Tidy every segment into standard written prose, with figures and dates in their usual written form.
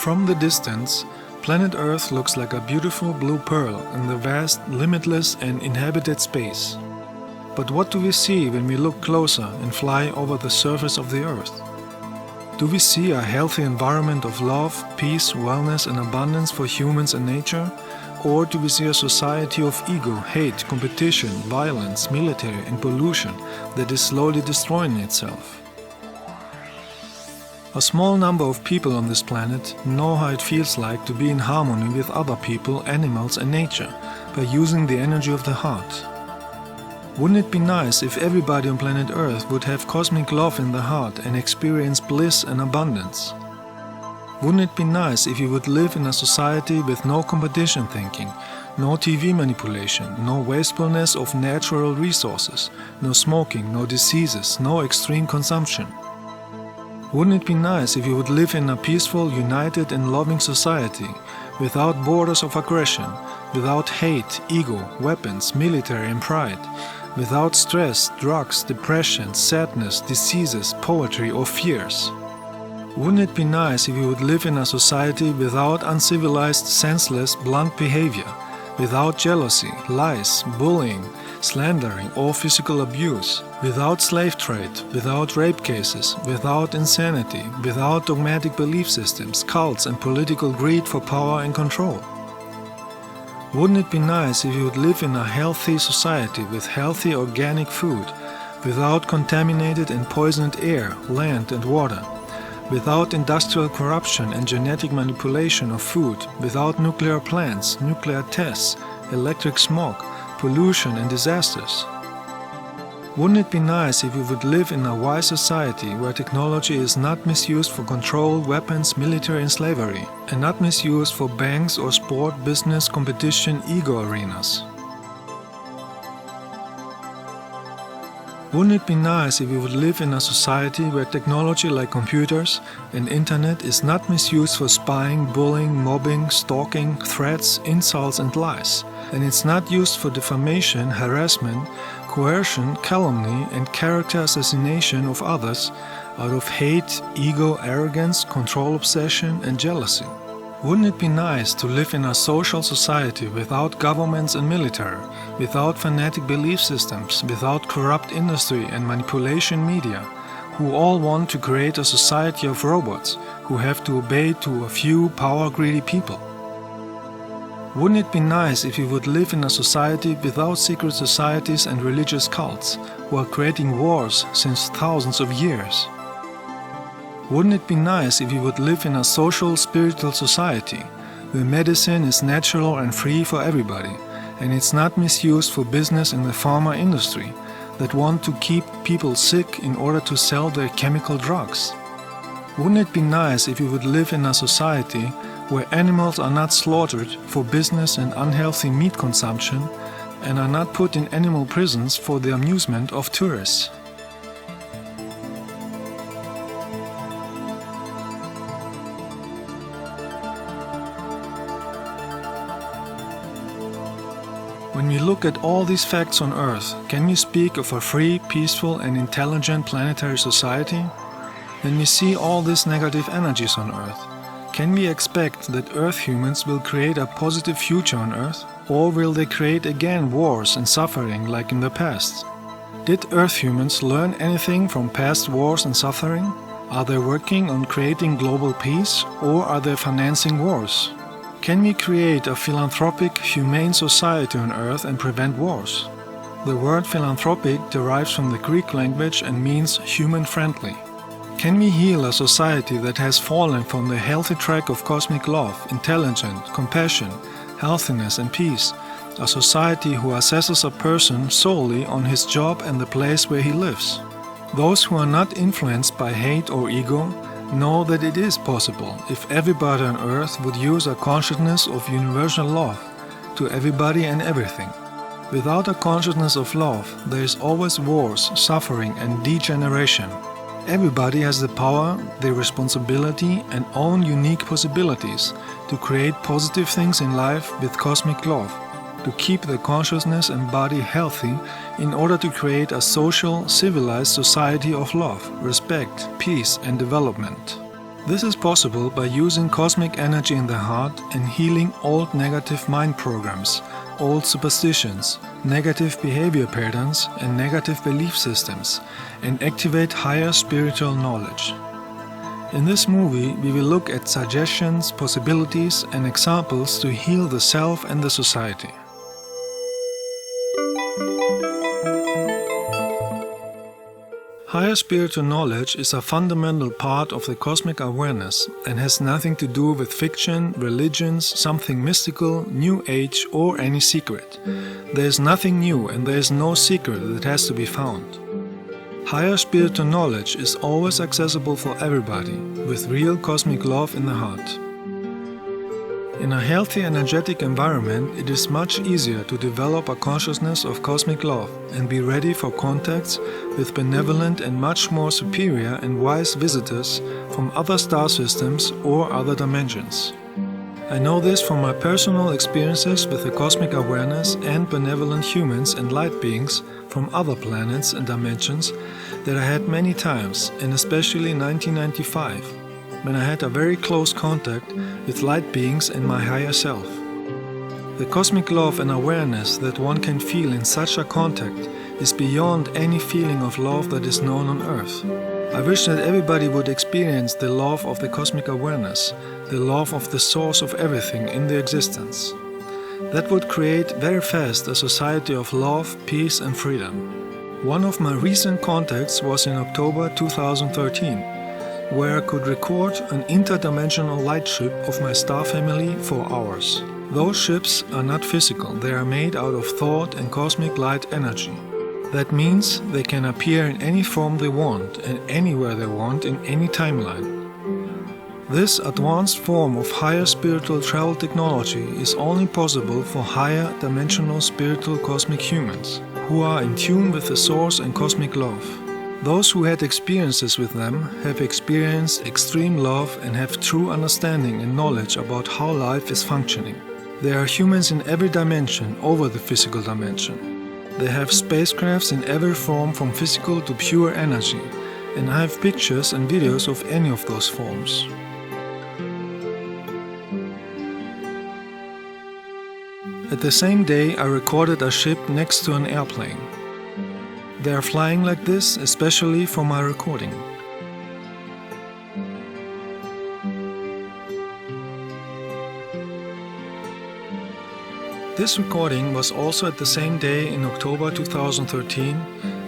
From the distance, planet Earth looks like a beautiful blue pearl in the vast, limitless and inhabited space. But what do we see when we look closer and fly over the surface of the Earth? Do we see a healthy environment of love, peace, wellness and abundance for humans and nature? Or do we see a society of ego, hate, competition, violence, military and pollution that is slowly destroying itself? A small number of people on this planet know how it feels like to be in harmony with other people, animals and nature by using the energy of the heart. Wouldn't it be nice if everybody on planet Earth would have cosmic love in the heart and experience bliss and abundance? Wouldn't it be nice if you would live in a society with no competition thinking, no TV manipulation, no wastefulness of natural resources, no smoking, no diseases, no extreme consumption? Wouldn't it be nice if you would live in a peaceful, united and loving society, without borders of aggression, without hate, ego, weapons, military and pride, without stress, drugs, depression, sadness, diseases, poverty or fears? Wouldn't it be nice if you would live in a society without uncivilized, senseless, blunt behavior, without jealousy, lies, bullying, slandering or physical abuse, without slave trade, without rape cases, without insanity, without dogmatic belief systems, cults and political greed for power and control? Wouldn't it be nice if you would live in a healthy society with healthy organic food, without contaminated and poisoned air, land and water, without industrial corruption and genetic manipulation of food, without nuclear plants, nuclear tests, electric smoke, pollution and disasters? Wouldn't it be nice if we would live in a wise society where technology is not misused for control, weapons, military and slavery, and not misused for banks or sport, business, competition, ego arenas? Wouldn't it be nice if we would live in a society where technology like computers and internet is not misused for spying, bullying, mobbing, stalking, threats, insults and lies, and it's not used for defamation, harassment, coercion, calumny and character assassination of others out of hate, ego, arrogance, control obsession and jealousy? Wouldn't it be nice to live in a social society without governments and military, without fanatic belief systems, without corrupt industry and manipulation media, who all want to create a society of robots who have to obey to a few power-greedy people? Wouldn't it be nice if we would live in a society without secret societies and religious cults who are creating wars since thousands of years? Wouldn't it be nice if we would live in a social, spiritual society where medicine is natural and free for everybody, and it's not misused for business in the pharma industry that want to keep people sick in order to sell their chemical drugs? Wouldn't it be nice if we would live in a society where animals are not slaughtered for business and unhealthy meat consumption and are not put in animal prisons for the amusement of tourists? When we look at all these facts on Earth, can we speak of a free, peaceful and intelligent planetary society? When we see all these negative energies on Earth, can we expect that Earth humans will create a positive future on Earth? Or will they create again wars and suffering like in the past? Did Earth humans learn anything from past wars and suffering? Are they working on creating global peace, or are they financing wars? Can we create a philanthropic, humane society on Earth and prevent wars? The word philanthropic derives from the Greek language and means human-friendly. Can we heal a society that has fallen from the healthy track of cosmic love, intelligence, compassion, healthiness and peace, a society who assesses a person solely on his job and the place where he lives. Those who are not influenced by hate or ego know that it is possible if everybody on earth would use a consciousness of universal love to everybody and everything. Without a consciousness of love, there is always wars, suffering and degeneration. Everybody has the power, the responsibility and own unique possibilities to create positive things in life with cosmic love, to keep the consciousness and body healthy in order to create a social, civilized society of love, respect, peace and development. This is possible by using cosmic energy in the heart and healing old negative mind programs, old superstitions, negative behavior patterns and negative belief systems, and activate higher spiritual knowledge. In this movie, we will look at suggestions, possibilities and examples to heal the self and the society. Higher spiritual knowledge is a fundamental part of the cosmic awareness and has nothing to do with fiction, religions, something mystical, new age or any secret. There is nothing new and there is no secret that has to be found. Higher spiritual knowledge is always accessible for everybody, with real cosmic love in the heart. In a healthy energetic environment, it is much easier to develop a consciousness of cosmic love and be ready for contacts with benevolent and much more superior and wise visitors from other star systems or other dimensions. I know this from my personal experiences with the cosmic awareness and benevolent humans and light beings from other planets and dimensions that I had many times, and especially in 1995, when I had a very close contact with light beings and my higher self. The cosmic love and awareness that one can feel in such a contact is beyond any feeling of love that is known on earth. I wish that everybody would experience the love of the cosmic awareness, the love of the source of everything in the existence. That would create very fast a society of love, peace and freedom. One of my recent contacts was in October 2013, where I could record an interdimensional light ship of my star family for hours. Those ships are not physical, they are made out of thought and cosmic light energy. That means they can appear in any form they want and anywhere they want in any timeline. This advanced form of higher spiritual travel technology is only possible for higher dimensional spiritual cosmic humans, who are in tune with the source and cosmic love. Those who had experiences with them have experienced extreme love and have true understanding and knowledge about how life is functioning. There are humans in every dimension over the physical dimension. They have spacecrafts in every form from physical to pure energy, and I have pictures and videos of any of those forms. At the same day, I recorded a ship next to an airplane. They are flying like this, especially for my recording. This recording was also at the same day in October 2013,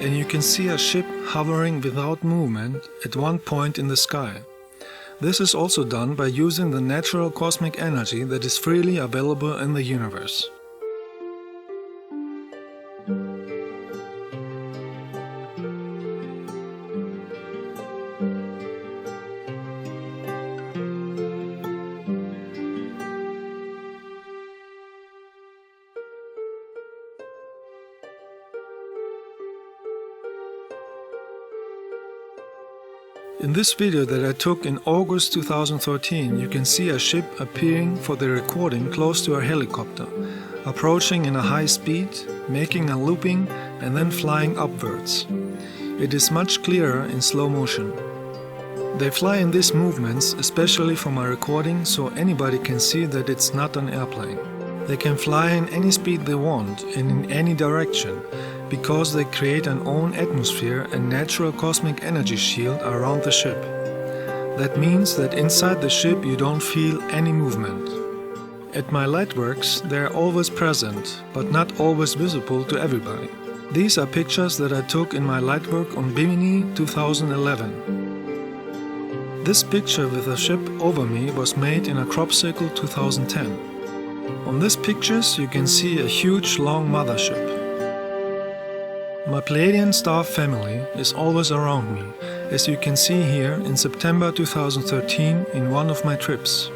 and you can see a ship hovering without movement at one point in the sky. This is also done by using the natural cosmic energy that is freely available in the universe. In this video that I took in August 2013, you can see a ship appearing for the recording close to a helicopter, approaching in a high speed, making a looping and then flying upwards. It is much clearer in slow motion. They fly in these movements especially for my recording, so anybody can see that it's not an airplane. They can fly in any speed they want and in any direction, because they create an own atmosphere and natural cosmic energy shield around the ship. That means that inside the ship you don't feel any movement. At my lightworks they are always present, but not always visible to everybody. These are pictures that I took in my lightwork on Bimini 2011. This picture with a ship over me was made in a crop circle 2010. On these pictures you can see a huge long mothership. My Pleiadian star family is always around me, as you can see here in September 2013 in one of my trips.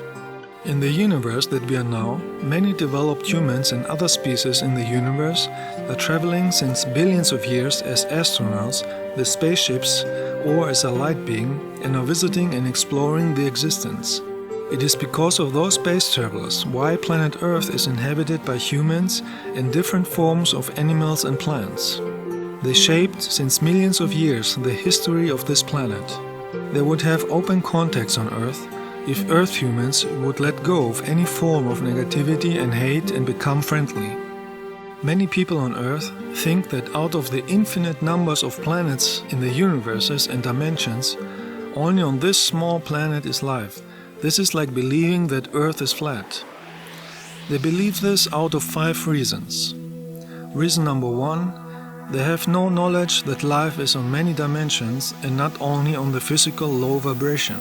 In the universe that we are now, many developed humans and other species in the universe are traveling since billions of years as astronauts, with spaceships, or as a light being, and are visiting and exploring the existence. It is because of those space travelers why planet Earth is inhabited by humans and different forms of animals and plants. They shaped, since millions of years, the history of this planet. They would have open contacts on Earth if Earth humans would let go of any form of negativity and hate and become friendly. Many people on Earth think that out of the infinite numbers of planets in the universes and dimensions, only on this small planet is life. This is like believing that Earth is flat. They believe this out of 5 reasons. Reason number 1, they have no knowledge that life is on many dimensions and not only on the physical low vibration.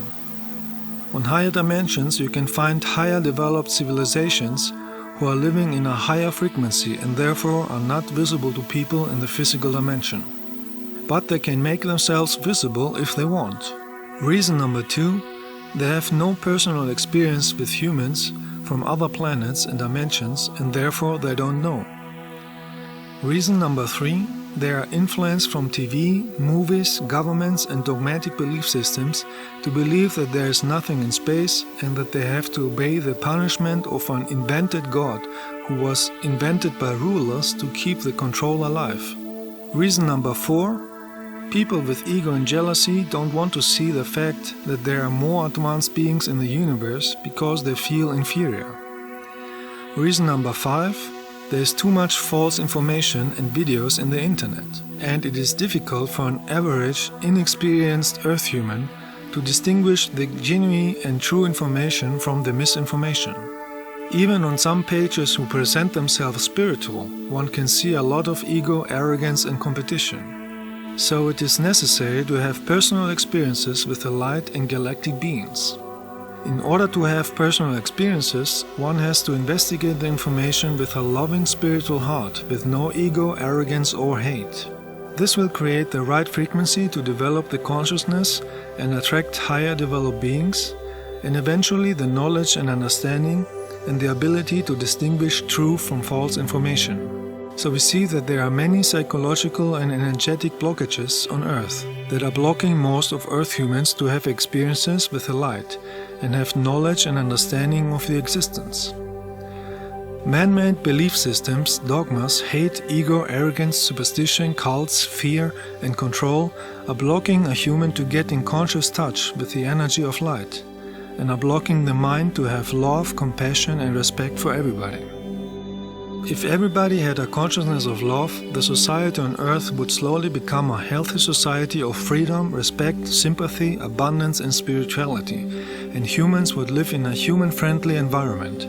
On higher dimensions you can find higher developed civilizations who are living in a higher frequency and therefore are not visible to people in the physical dimension. But they can make themselves visible if they want. Reason number 2, they have no personal experience with humans from other planets and dimensions and therefore they don't know. Reason number 3, they are influenced from TV, movies, governments and dogmatic belief systems to believe that there is nothing in space and that they have to obey the punishment of an invented God who was invented by rulers to keep the control alive. Reason number 4, people with ego and jealousy don't want to see the fact that there are more advanced beings in the universe because they feel inferior. Reason number 5, there is too much false information and videos in the internet, and it is difficult for an average, inexperienced Earth human to distinguish the genuine and true information from the misinformation. Even on some pages who present themselves spiritual, one can see a lot of ego, arrogance and competition. So it is necessary to have personal experiences with the light and galactic beings. In order to have personal experiences, one has to investigate the information with a loving spiritual heart, with no ego, arrogance or hate. This will create the right frequency to develop the consciousness and attract higher developed beings, and eventually the knowledge and understanding and the ability to distinguish true from false information. So we see that there are many psychological and energetic blockages on Earth that are blocking most of Earth humans to have experiences with the light and have knowledge and understanding of the existence. Man-made belief systems, dogmas, hate, ego, arrogance, superstition, cults, fear and control are blocking a human to get in conscious touch with the energy of light and are blocking the mind to have love, compassion and respect for everybody. If everybody had a consciousness of love, the society on Earth would slowly become a healthy society of freedom, respect, sympathy, abundance and spirituality, and humans would live in a human-friendly environment.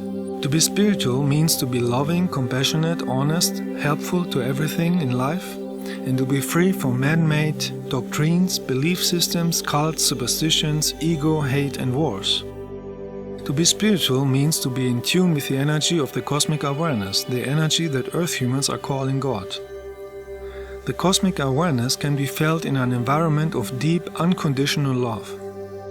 To be spiritual means to be loving, compassionate, honest, helpful to everything in life, and to be free from man-made doctrines, belief systems, cults, superstitions, ego, hate and wars. To be spiritual means to be in tune with the energy of the cosmic awareness, the energy that Earth humans are calling God. The cosmic awareness can be felt in an environment of deep, unconditional love.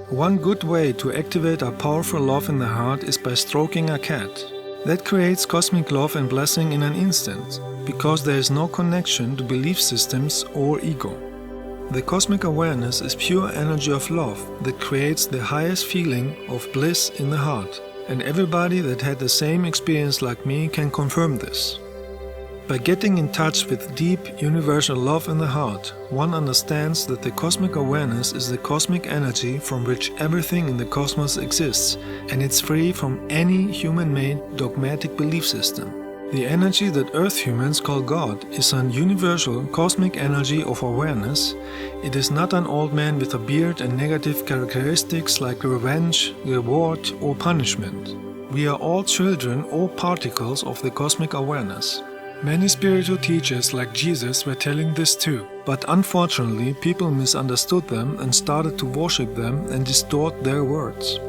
One good way to activate a powerful love in the heart is by stroking a cat. That creates cosmic love and blessing in an instant, because there is no connection to belief systems or ego. The cosmic awareness is pure energy of love that creates the highest feeling of bliss in the heart, and everybody that had the same experience like me can confirm this. By getting in touch with deep, universal love in the heart, one understands that the cosmic awareness is the cosmic energy from which everything in the cosmos exists, and it's free from any human-made dogmatic belief system. The energy that Earth humans call God is an universal cosmic energy of awareness. It is not an old man with a beard and negative characteristics like revenge, reward or punishment. We are all children or particles of the cosmic awareness. Many spiritual teachers like Jesus were telling this too, but unfortunately people misunderstood them and started to worship them and distort their words.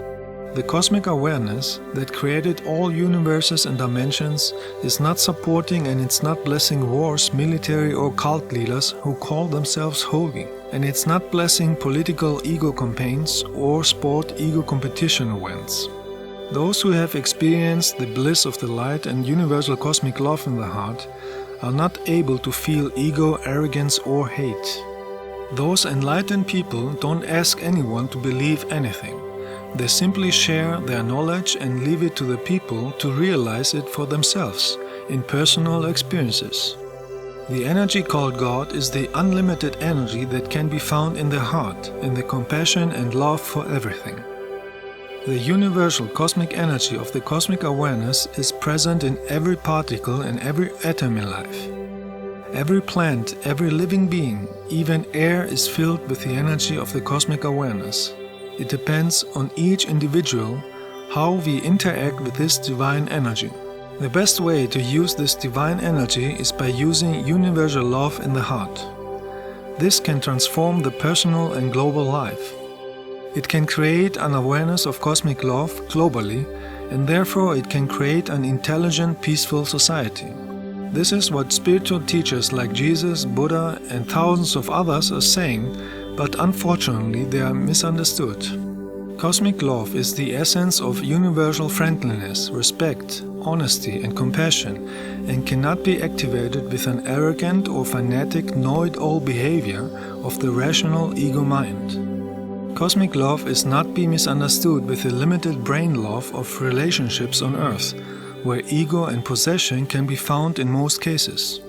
The cosmic awareness that created all universes and dimensions is not supporting and it's not blessing wars, military or cult leaders who call themselves holy. And it's not blessing political ego campaigns or sport ego competition events. Those who have experienced the bliss of the light and universal cosmic love in the heart are not able to feel ego, arrogance or hate. Those enlightened people don't ask anyone to believe anything. They simply share their knowledge and leave it to the people to realize it for themselves in personal experiences. The energy called God is the unlimited energy that can be found in the heart, in the compassion and love for everything. The universal cosmic energy of the cosmic awareness is present in every particle and every atom in life. Every plant, every living being, even air is filled with the energy of the cosmic awareness. It depends on each individual how we interact with this divine energy. The best way to use this divine energy is by using universal love in the heart. This can transform the personal and global life. It can create an awareness of cosmic love globally, and therefore it can create an intelligent, peaceful society. This is what spiritual teachers like Jesus, Buddha, and thousands of others are saying, but unfortunately they are misunderstood. Cosmic love is the essence of universal friendliness, respect, honesty and compassion, and cannot be activated with an arrogant or fanatic know-it-all behavior of the rational ego mind. Cosmic love is not to be misunderstood with the limited brain love of relationships on earth, where ego and possession can be found in most cases.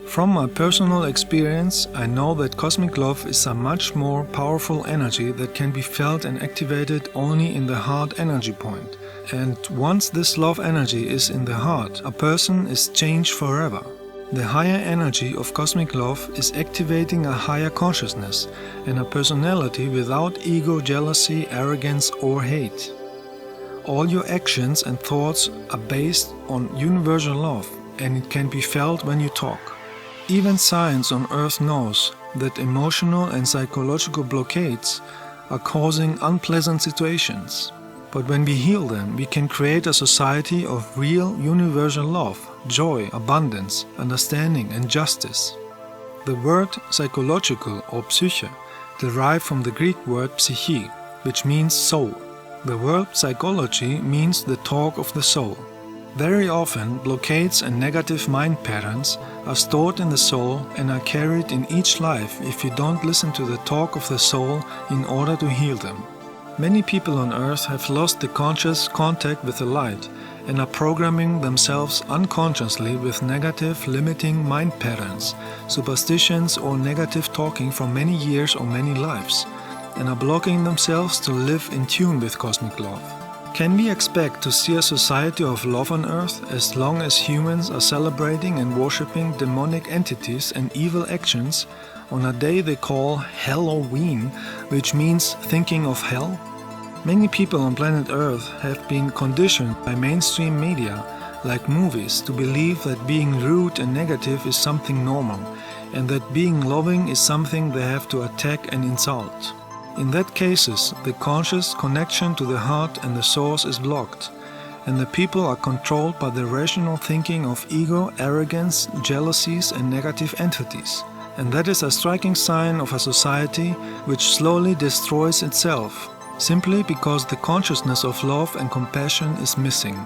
From my personal experience, I know that cosmic love is a much more powerful energy that can be felt and activated only in the heart energy point. And once this love energy is in the heart, a person is changed forever. The higher energy of cosmic love is activating a higher consciousness and a personality without ego, jealousy, arrogance or hate. All your actions and thoughts are based on universal love, and it can be felt when you talk. Even science on Earth knows that emotional and psychological blockades are causing unpleasant situations. But when we heal them, we can create a society of real universal love, joy, abundance, understanding and justice. The word psychological or psyche derived from the Greek word psyche, which means soul. The word psychology means the talk of the soul. Very often, blockades and negative mind patterns are stored in the soul and are carried in each life if you don't listen to the talk of the soul in order to heal them. Many people on earth have lost the conscious contact with the light and are programming themselves unconsciously with negative, limiting mind patterns, superstitions or negative talking from many years or many lives, and are blocking themselves to live in tune with cosmic love. Can we expect to see a society of love on earth as long as humans are celebrating and worshipping demonic entities and evil actions on a day they call Halloween, which means thinking of hell? Many people on planet Earth have been conditioned by mainstream media, like movies, to believe that being rude and negative is something normal, and that being loving is something they have to attack and insult. In that cases, the conscious connection to the heart and the source is blocked, and the people are controlled by the rational thinking of ego, arrogance, jealousies and negative entities. And that is a striking sign of a society which slowly destroys itself, simply because the consciousness of love and compassion is missing.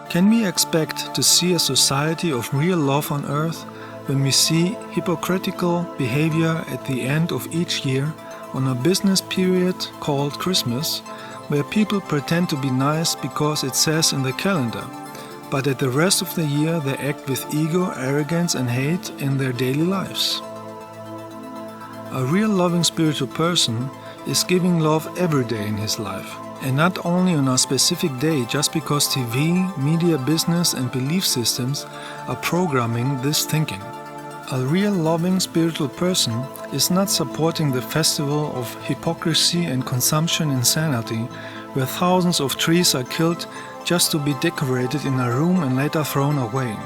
Can we expect to see a society of real love on earth when we see hypocritical behavior at the end of each year on a business period called Christmas, where people pretend to be nice because it says in the calendar, but at the rest of the year they act with ego, arrogance and hate in their daily lives? A real loving spiritual person is giving love every day in his life, and not only on a specific day just because TV, media, business and belief systems are programming this thinking. A real loving spiritual person is not supporting the festival of hypocrisy and consumption insanity, where thousands of trees are killed just to be decorated in a room and later thrown away.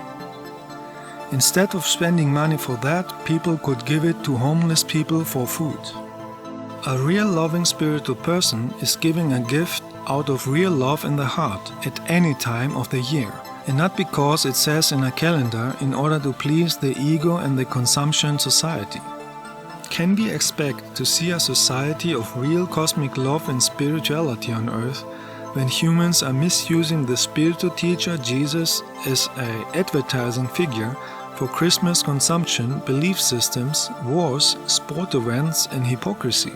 Instead of spending money for that, people could give it to homeless people for food. A real loving spiritual person is giving a gift out of real love in the heart at any time of the year, and not because it says in a calendar in order to please the ego and the consumption society. Can we expect to see a society of real cosmic love and spirituality on earth when humans are misusing the spiritual teacher Jesus as an advertising figure for Christmas consumption, belief systems, wars, sport events and hypocrisy?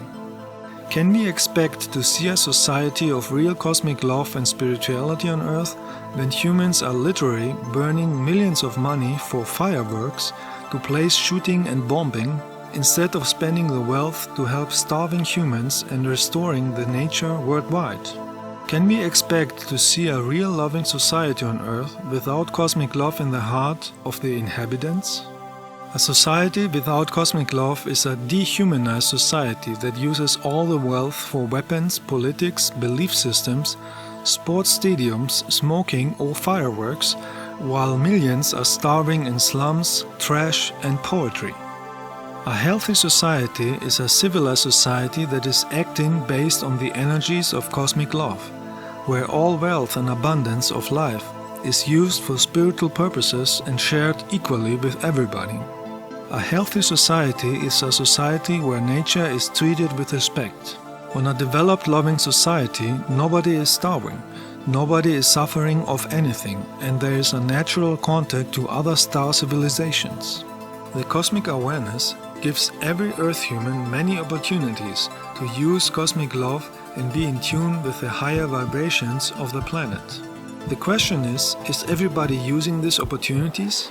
Can we expect to see a society of real cosmic love and spirituality on earth when humans are literally burning millions of money for fireworks to place shooting and bombing instead of spending the wealth to help starving humans and restoring the nature worldwide? Can we expect to see a real loving society on earth without cosmic love in the heart of the inhabitants? A society without cosmic love is a dehumanized society that uses all the wealth for weapons, politics, belief systems, sports stadiums, smoking or fireworks, while millions are starving in slums, trash and poetry. A healthy society is a civilized society that is acting based on the energies of cosmic love, where all wealth and abundance of life is used for spiritual purposes and shared equally with everybody. A healthy society is a society where nature is treated with respect. On a developed loving society, nobody is starving, nobody is suffering of anything, and there is a natural contact to other star civilizations. The cosmic awareness gives every earth human many opportunities to use cosmic love and be in tune with the higher vibrations of the planet. The question is everybody using these opportunities?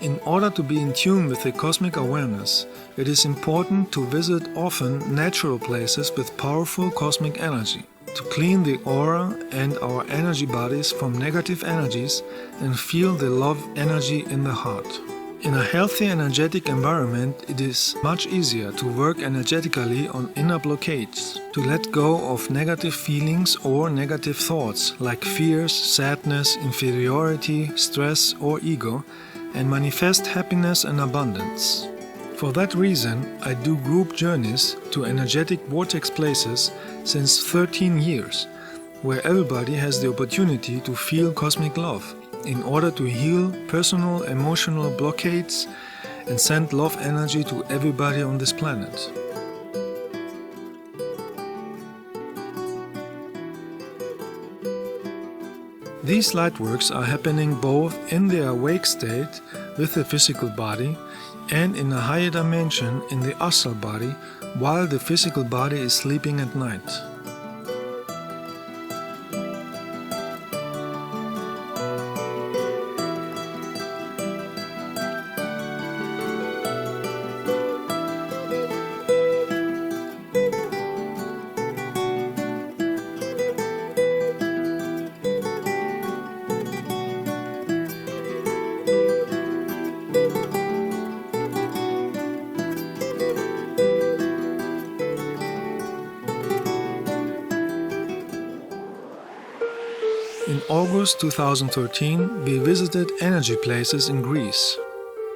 In order to be in tune with the cosmic awareness, it is important to visit often natural places with powerful cosmic energy, to clean the aura and our energy bodies from negative energies and feel the love energy in the heart. In a healthy energetic environment, it is much easier to work energetically on inner blockades, to let go of negative feelings or negative thoughts like fears, sadness, inferiority, stress or ego, and manifest happiness and abundance. For that reason, I do group journeys to energetic vortex places since 13 years, where everybody has the opportunity to feel cosmic love in order to heal personal emotional blockades and send love energy to everybody on this planet. These lightworks are happening both in the awake state with the physical body and in a higher dimension in the astral body while the physical body is sleeping at night. In August 2013, we visited energy places in Greece.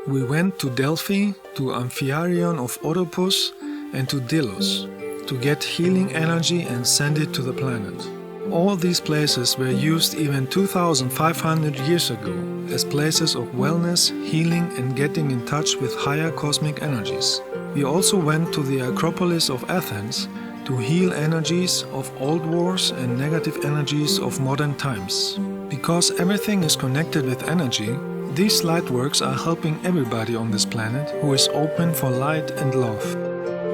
We went to Delphi, to Amphitryon of Oedipus, and to Delos to get healing energy and send it to the planet. All these places were used even 2,500 years ago as places of wellness, healing and getting in touch with higher cosmic energies. We also went to the Acropolis of Athens to heal energies of old wars and negative energies of modern times. Because everything is connected with energy, these lightworks are helping everybody on this planet who is open for light and love.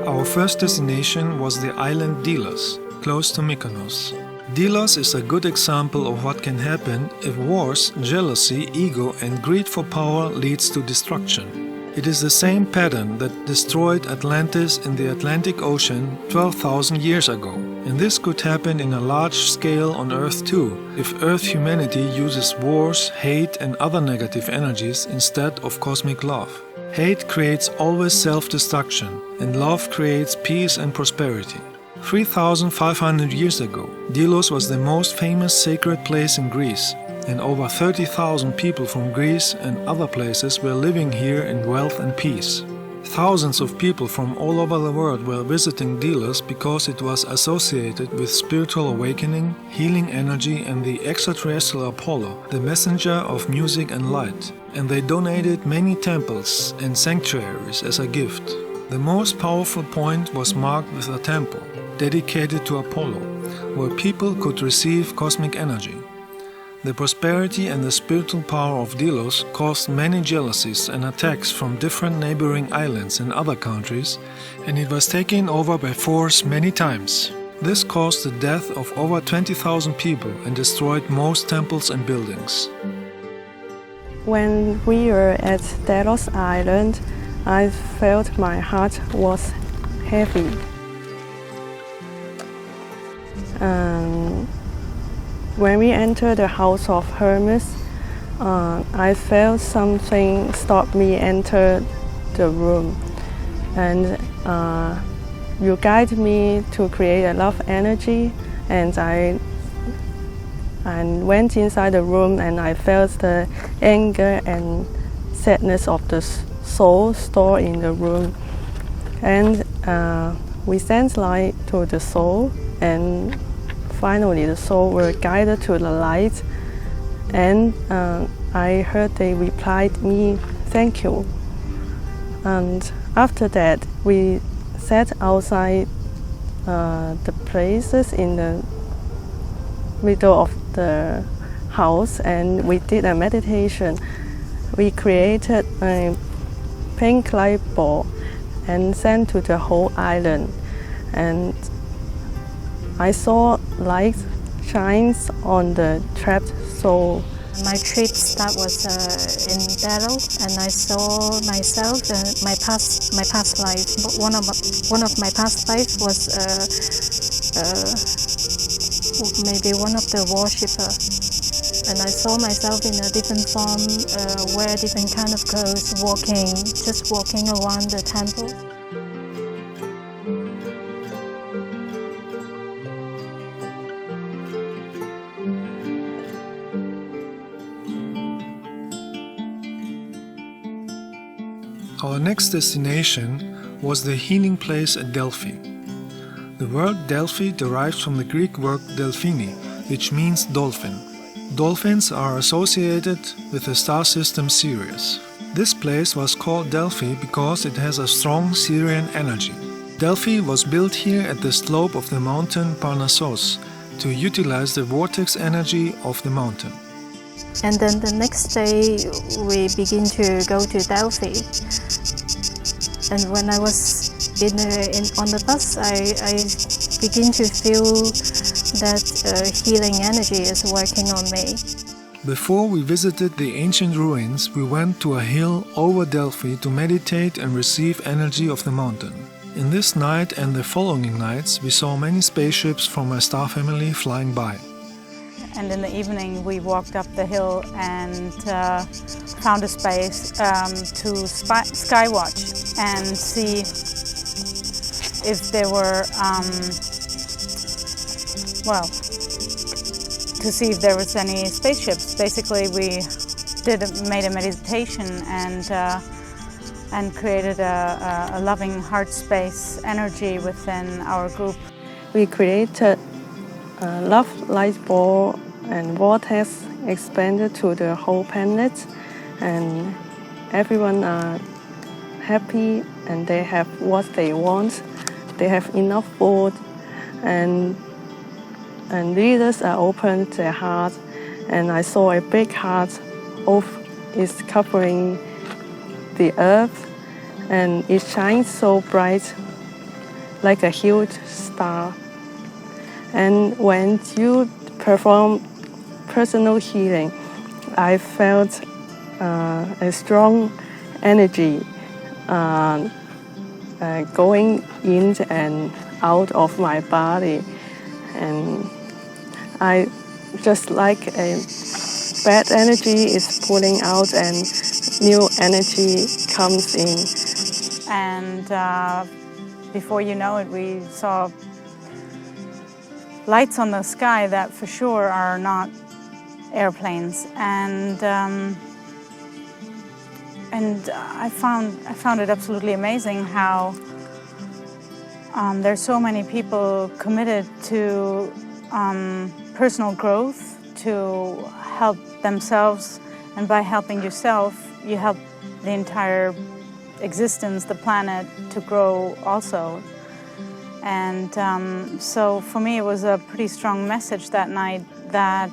Our first destination was the island Delos, close to Mykonos. Delos is a good example of what can happen if wars, jealousy, ego and greed for power leads to destruction. It is the same pattern that destroyed Atlantis in the Atlantic Ocean 12,000 years ago. And this could happen in a large scale on Earth too, if Earth humanity uses wars, hate and other negative energies instead of cosmic love. Hate creates always self-destruction, and love creates peace and prosperity. 3,500 years ago, Delos was the most famous sacred place in Greece, and over 30,000 people from Greece and other places were living here in wealth and peace. Thousands of people from all over the world were visiting Delos because it was associated with spiritual awakening, healing energy and the extraterrestrial Apollo, the messenger of music and light. And they donated many temples and sanctuaries as a gift. The most powerful point was marked with a temple dedicated to Apollo, where people could receive cosmic energy. The prosperity and the spiritual power of Delos caused many jealousies and attacks from different neighboring islands and other countries, and it was taken over by force many times. This caused the death of over 20,000 people and destroyed most temples and buildings. When we were at Delos Island, I felt my heart was heavy. When we entered the house of Hermes, I felt something stop me enter the room, and you guide me to create a love energy, and I went inside the room and I felt the anger and sadness of the soul stored in the room, and we sent light to the soul, and finally the soul were guided to the light, and I heard they replied me, "Thank you." And after that we sat outside the places in the middle of the house and we did a meditation. We created a pink light ball and sent to the whole island, and I saw light shines on the trapped soul. My trip start was in Delos, and I saw myself my past life. One of my past life was maybe one of the worshipper, and I saw myself in a different form, wear different kind of clothes, just walking around the temple. Our next destination was the healing place at Delphi. The word Delphi derives from the Greek word delphini, which means dolphin. Dolphins are associated with the star system Sirius. This place was called Delphi because it has a strong Sirian energy. Delphi was built here at the slope of the mountain Parnassos to utilize the vortex energy of the mountain. And then the next day we begin to go to Delphi. And when I was on the bus, I begin to feel that healing energy is working on me. Before we visited the ancient ruins, we went to a hill over Delphi to meditate and receive energy of the mountain. In this night and the following nights, we saw many spaceships from my star family flying by. And in the evening we walked up the hill and found a space to skywatch and see if there were, to see if there was any spaceships. Basically we made a meditation and created a loving heart space energy within our group. We created a love light ball and vortex expanded to the whole planet, and everyone are happy and they have what they want. They have enough food, and leaders are open their heart, and I saw a big heart is covering the earth, and it shines so bright like a huge star. And when you perform personal healing, I felt a strong energy going in and out of my body, and I just like a bad energy is pulling out and new energy comes in. And before you know it, we saw lights on the sky that for sure are not airplanes, and I found it absolutely amazing how there's so many people committed to personal growth, to help themselves, and by helping yourself, you help the entire existence, the planet, to grow also. And so for me, it was a pretty strong message that night that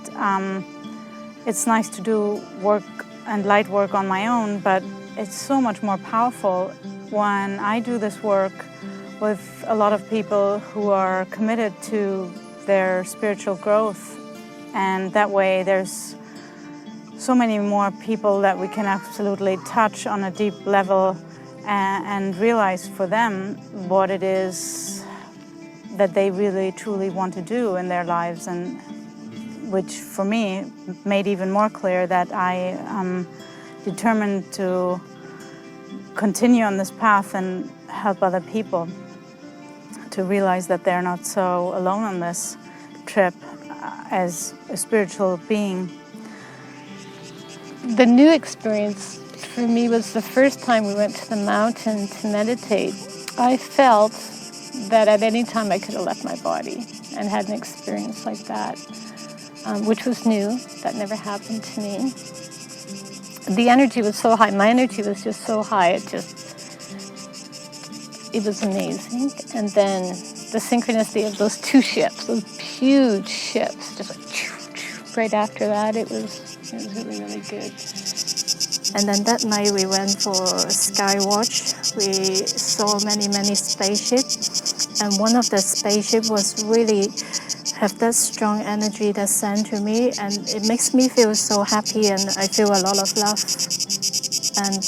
it's nice to do work and light work on my own, but it's so much more powerful when I do this work with a lot of people who are committed to their spiritual growth. And that way there's so many more people that we can absolutely touch on a deep level and realize for them what it is that they really truly want to do in their lives, and which for me made even more clear that I am determined to continue on this path and help other people to realize that they're not so alone on this trip as a spiritual being. The new experience for me was the first time we went to the mountain to meditate. I felt that at any time I could have left my body and had an experience like that, which was new. That never happened to me. The energy was so high. My energy was just so high. It was amazing. And then the synchronicity of those two ships, those huge ships, just like right after that, it was really, really good. And then that night we went for sky watch. We saw many spaceships, and one of the spaceships was really have that strong energy that sent to me, and it makes me feel so happy, and I feel a lot of love. And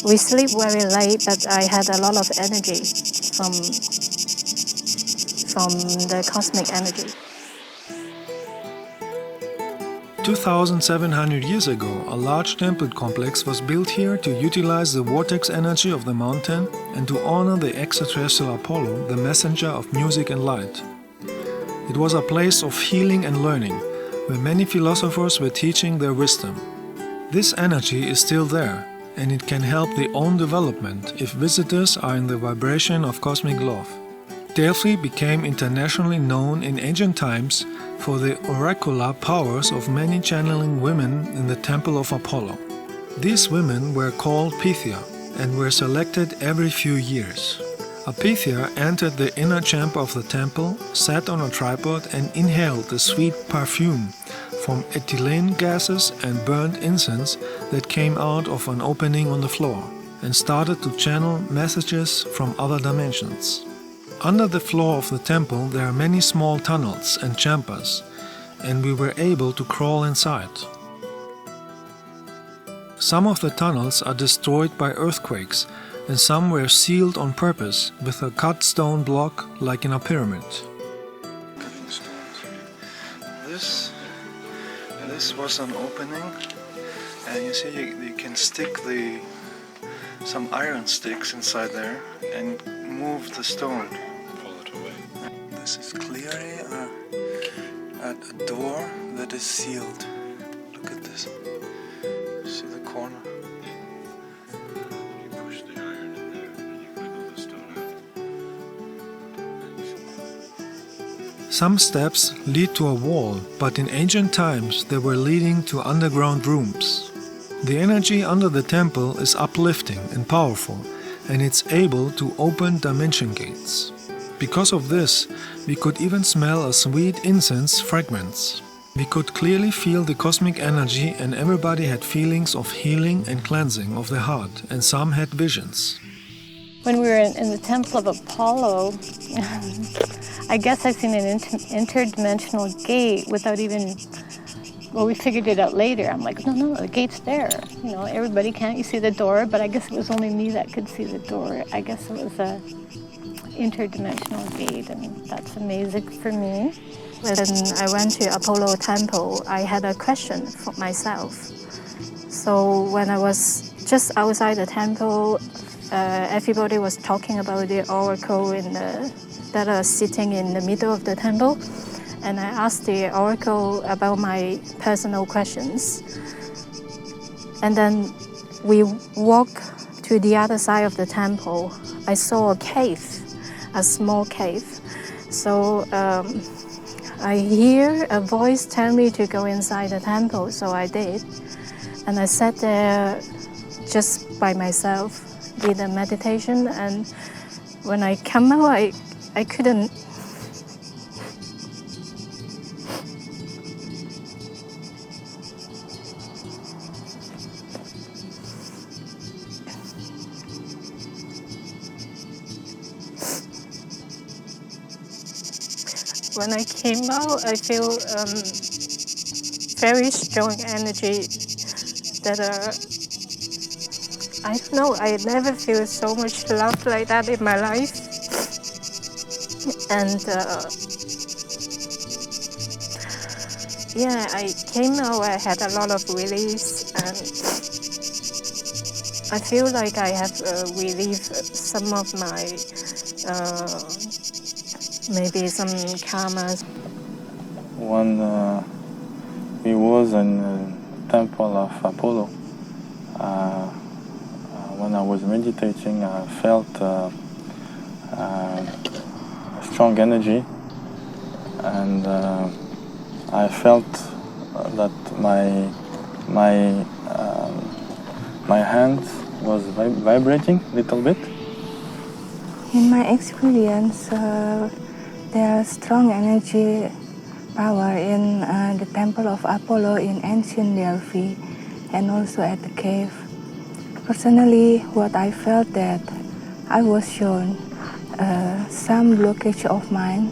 we sleep very late, but I had a lot of energy from the cosmic energy. 2,700 years ago, a large temple complex was built here to utilize the vortex energy of the mountain and to honor the extraterrestrial Apollo, the messenger of music and light. It was a place of healing and learning, where many philosophers were teaching their wisdom. This energy is still there, and it can help their own development if visitors are in the vibration of cosmic love. Delphi became internationally known in ancient times for the oracular powers of many channeling women in the temple of Apollo. These women were called Pythia and were selected every few years. A Pythia entered the inner chamber of the temple, sat on a tripod and inhaled the sweet perfume from ethylene gases and burnt incense that came out of an opening on the floor, and started to channel messages from other dimensions. Under the floor of the temple there are many small tunnels and chambers, and we were able to crawl inside. Some of the tunnels are destroyed by earthquakes, and some were sealed on purpose with a cut stone block like in a pyramid. This was an opening, and you see you can stick some iron sticks inside there and move the stone. Pull it away. This is clearly a door that is sealed. Look at this. See the corner? You push the iron in there and you wiggle the stone out. Some steps lead to a wall, but in ancient times they were leading to underground rooms. The energy under the temple is uplifting and powerful, and it's able to open dimension gates. Because of this, we could even smell a sweet incense fragrance. We could clearly feel the cosmic energy, and everybody had feelings of healing and cleansing of the heart, and some had visions. When we were in the temple of Apollo, I guess I seen an interdimensional gate without even... Well, we figured it out later. I'm like, no, the gate's there. You know, everybody can't. You see the door, but I guess it was only me that could see the door. I guess it was a interdimensional gate, and that's amazing for me. When I went to Apollo temple, I had a question for myself. So when I was just outside the temple, everybody was talking about the oracle that are sitting in the middle of the temple. and I asked the oracle about my personal questions. And then we walked to the other side of the temple. I saw a cave, a small cave. So I hear a voice tell me to go inside the temple, so I did. And I sat there just by myself, did a meditation, and when I come out, I couldn't. When I came out, I feel very strong energy that I don't know, I never feel so much love like that in my life. And yeah, I came out, I had a lot of release, and I feel like I have relieved some of my maybe some karmas. When we was in the temple of Apollo, when I was meditating, I felt a strong energy, and I felt that my hand was vibrating a little bit. In my experience, there's strong energy power in the temple of Apollo in ancient Delphi and also at the cave. Personally, what I felt that I was shown some blockage of mine.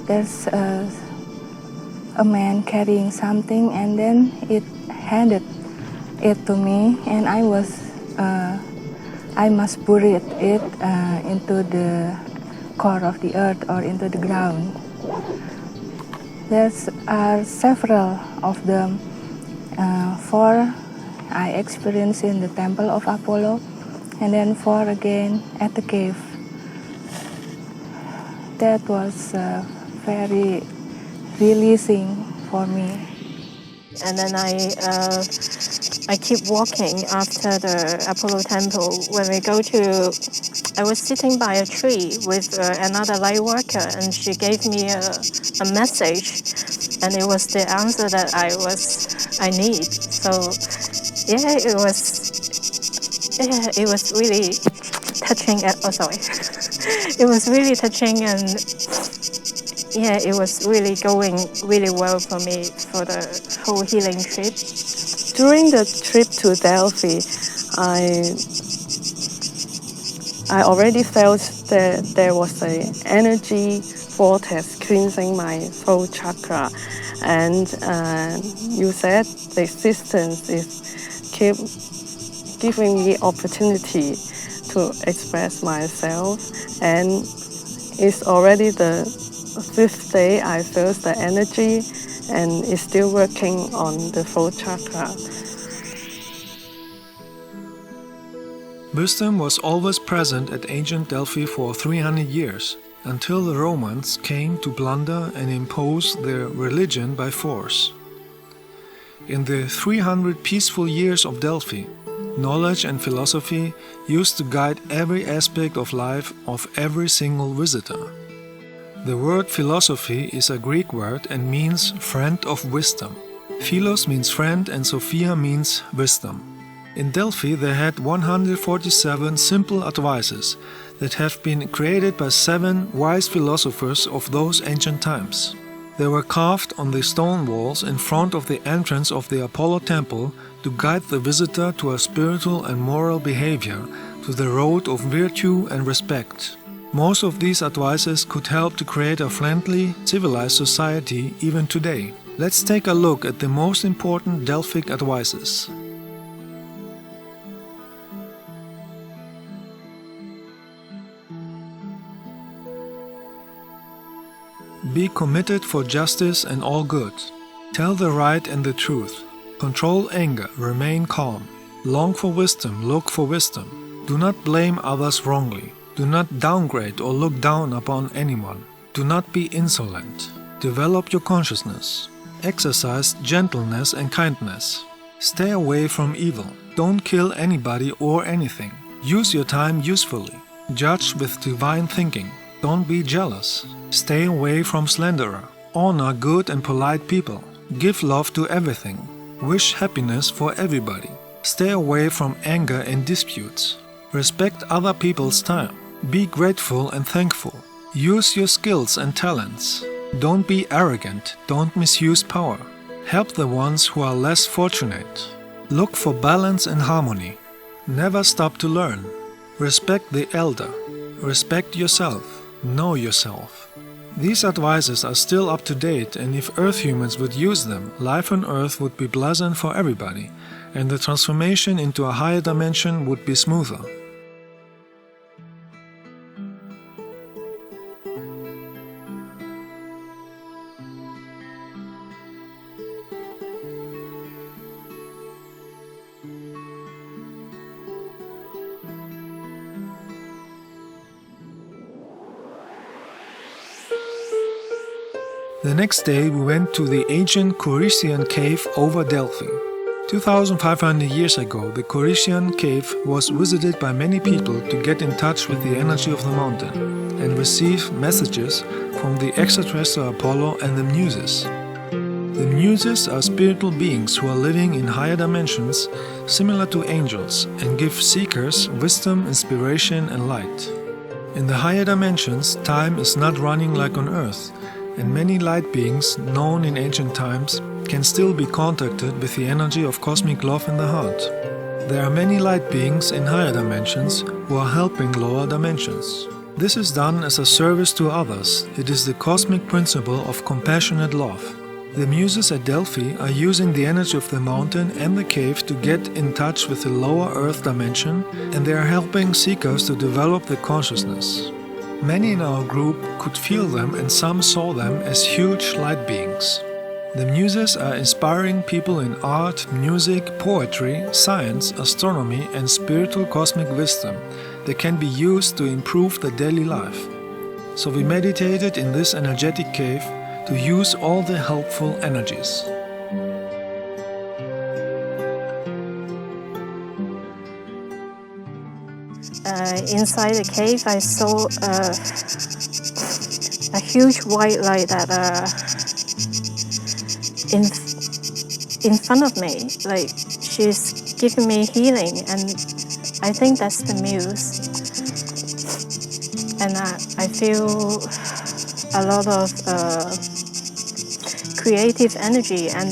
There's a man carrying something, and then it handed it to me, and I must bury it into the core of the earth or into the ground. There are several of them. 4 I experienced in the temple of Apollo, and then 4 again at the cave. That was very releasing for me. And then I keep walking after the Apollo temple. When we go to, I was sitting by a tree with another light worker, and she gave me a message, and it was the answer that I need. So yeah, it was really touching. It was really touching, and yeah, it was really going really well for me for the whole healing trip. During the trip to Delphi, I already felt that there was an energy vortex cleansing my throat chakra, and you said the existence is keep giving me opportunity to express myself, and it's already the 5th day I feel the energy, and it's still working on the throat chakra. Wisdom was always present at ancient Delphi for 300 years, until the Romans came to plunder and impose their religion by force. In the 300 peaceful years of Delphi, knowledge and philosophy used to guide every aspect of life of every single visitor. The word philosophy is a Greek word and means friend of wisdom. Philos means friend and Sophia means wisdom. In Delphi they had 147 simple advices that have been created by 7 wise philosophers of those ancient times. They were carved on the stone walls in front of the entrance of the Apollo temple to guide the visitor to a spiritual and moral behavior, to the road of virtue and respect. Most of these advices could help to create a friendly, civilized society even today. Let's take a look at the most important Delphic advices. Be committed for justice and all good. Tell the right and the truth. Control anger, remain calm. Long for wisdom, look for wisdom. Do not blame others wrongly. Do not downgrade or look down upon anyone. Do not be insolent. Develop your consciousness. Exercise gentleness and kindness. Stay away from evil. Don't kill anybody or anything. Use your time usefully. Judge with divine thinking. Don't be jealous. Stay away from slanderer. Honor good and polite people. Give love to everything. Wish happiness for everybody. Stay away from anger and disputes. Respect other people's time. Be grateful and thankful. Use your skills and talents. Don't be arrogant. Don't misuse power. Help the ones who are less fortunate. Look for balance and harmony. Never stop to learn. Respect the elder. Respect yourself. Know yourself. These advices are still up to date, and if Earth humans would use them, life on Earth would be pleasant for everybody, and the transformation into a higher dimension would be smoother. The next day we went to the ancient Corinthian cave over Delphi. 2,500 years ago, the Corinthian cave was visited by many people to get in touch with the energy of the mountain and receive messages from the extraterrestrial Apollo and the Muses. The Muses are spiritual beings who are living in higher dimensions, similar to angels, and give seekers wisdom, inspiration, and light. In the higher dimensions, time is not running like on Earth, and many light beings, known in ancient times, can still be contacted with the energy of cosmic love in the heart. There are many light beings in higher dimensions who are helping lower dimensions. This is done as a service to others. It is the cosmic principle of compassionate love. The Muses at Delphi are using the energy of the mountain and the cave to get in touch with the lower Earth dimension, and they are helping seekers to develop the consciousness. Many in our group could feel them, and some saw them as huge light beings. The Muses are inspiring people in art, music, poetry, science, astronomy, and spiritual cosmic wisdom that can be used to improve the daily life. So we meditated in this energetic cave to use all the helpful energies. Inside the cave, I saw a huge white light that in front of me, like she's giving me healing, and I think that's the Muse. And I feel a lot of creative energy, and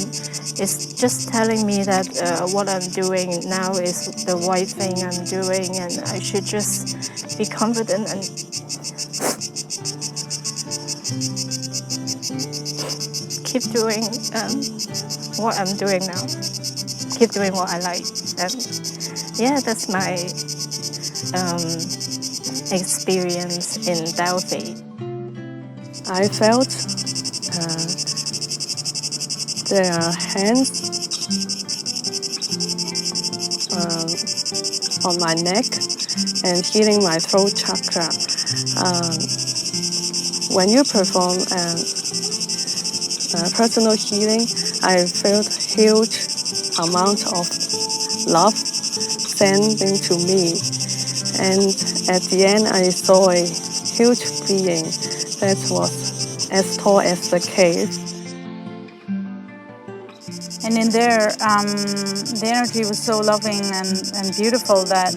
it's just telling me that what I'm doing now is the right thing I'm doing, and I should just be confident and keep doing what I'm doing now. Keep doing what I like. And yeah, that's my experience in Delphi. I felt their hands on my neck and healing my throat chakra. When you perform personal healing, I felt huge amount of love sending to me, and at the end I saw a huge being that was as tall as the cave. And in there, the energy was so loving and beautiful that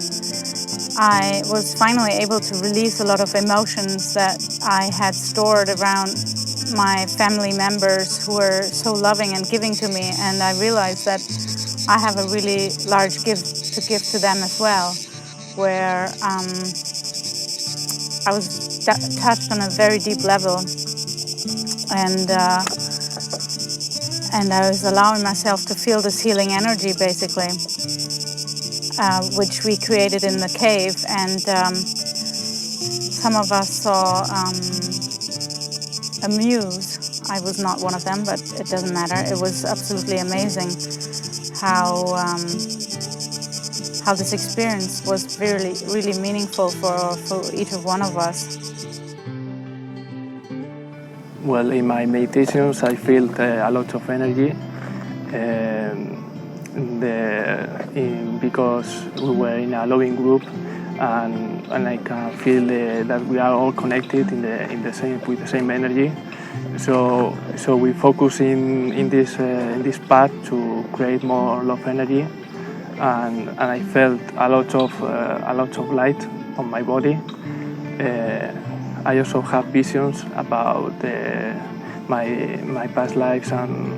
I was finally able to release a lot of emotions that I had stored around my family members who were so loving and giving to me. And I realized that I have a really large gift to give to them as well, where I was touched on a very deep level. And I was allowing myself to feel this healing energy, basically, which we created in the cave. And some of us saw a muse. I was not one of them, but it doesn't matter. It was absolutely amazing how this experience was really, really meaningful for each of one of us. Well, in my meditations, I felt a lot of energy. Because we were in a loving group, and I can feel that we are all connected in the same with the same energy. So we focus in this path to create more love energy, and I felt a lot of light on my body. I also have visions about my past lives and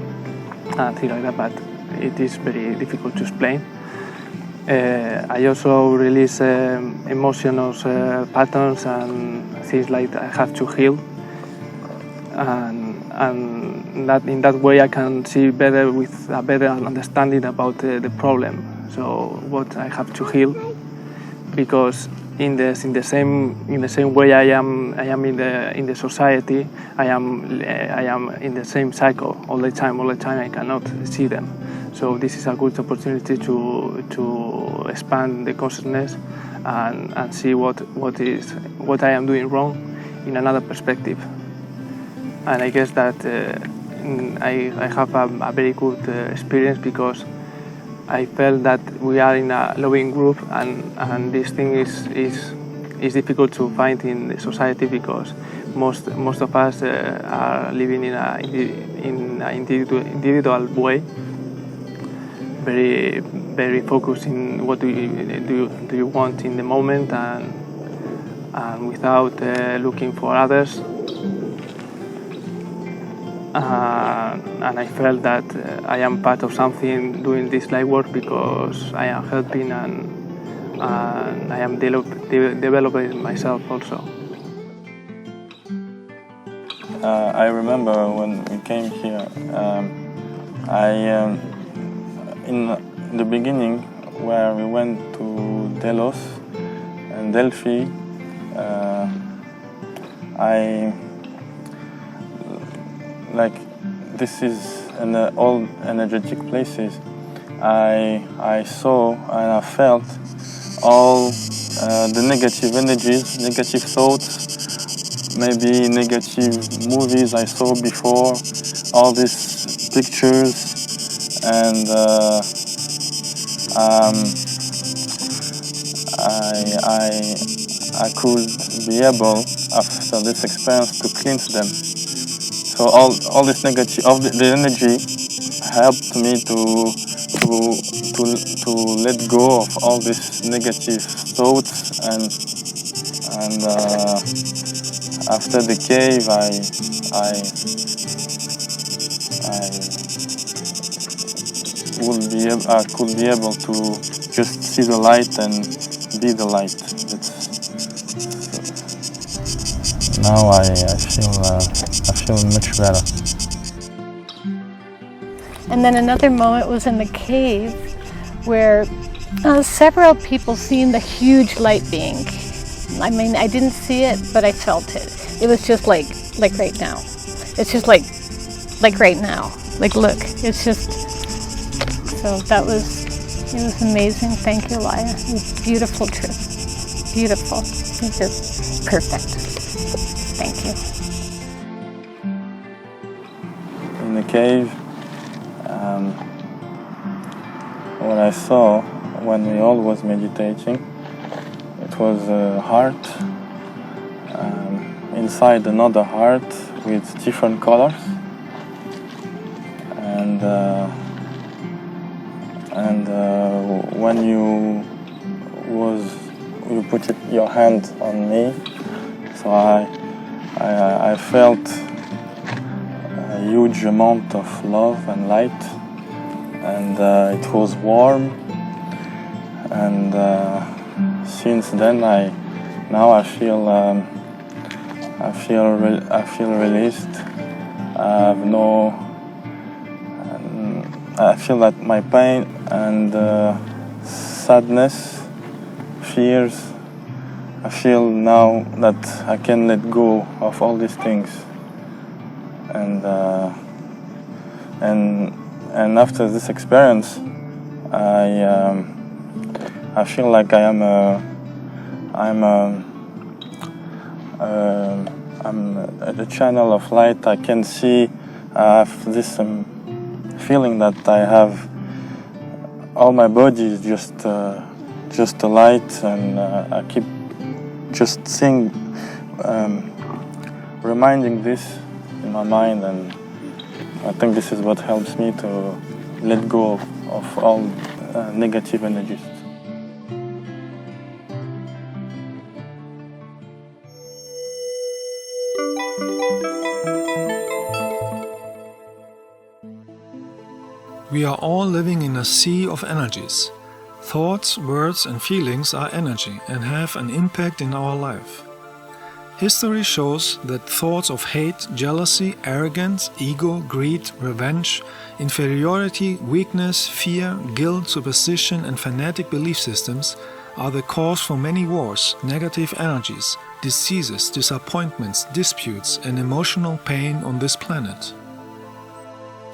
things like that, but it is very difficult to explain. I also release emotional patterns and things like I have to heal, and that in that way I can see better with a better understanding about the problem. So what I have to heal, because in the same way I am in the society, I am in the same cycle all the time. I cannot see them. So this is a good opportunity to expand the consciousness and see what I am doing wrong in another perspective. And I guess that I have a very good experience, because I felt that we are in a loving group, and this thing is difficult to find in the society, because most of us are living in an individual way, very focused in what do you want in the moment, and without looking for others. And I felt that I am part of something doing this light work, because I am helping and I am developing myself also. I remember when we came here, in the beginning, where we went to Delos and Delphi, this is an all energetic places. I saw and I felt all the negative energies, negative thoughts, maybe negative movies I saw before, all these pictures, and I could be able, after this experience, to cleanse them. So all this negative, all the energy helped me to let go of all these negative thoughts, and after the cave, I could be able to just see the light and be the light. Now I feel much better. And then another moment was in the cave where several people seen the huge light being. I mean, I didn't see it, but I felt it. It was just like right now. It's just like right now. Like, look, it's just, so it was amazing. Thank you, Alaje. It was a beautiful trip. Beautiful. It's just perfect. Thank you. In the cave, what I saw when we all was meditating, it was a heart inside another heart with different colors, and when you put your hand on me, so I felt a huge amount of love and light, and it was warm, and since then I feel released. I feel that my pain and sadness, fears, I feel now that I can let go of all these things, and after this experience, I feel like I am I'm at the channel of light. I can see, I have this feeling that I have all my body is just a light, and I keep just seeing, reminding this in my mind, and I think this is what helps me to let go of all negative energies. We are all living in a sea of energies. Thoughts, words and feelings are energy and have an impact in our life. History shows that thoughts of hate, jealousy, arrogance, ego, greed, revenge, inferiority, weakness, fear, guilt, superstition and fanatic belief systems are the cause for many wars, negative energies, diseases, disappointments, disputes and emotional pain on this planet.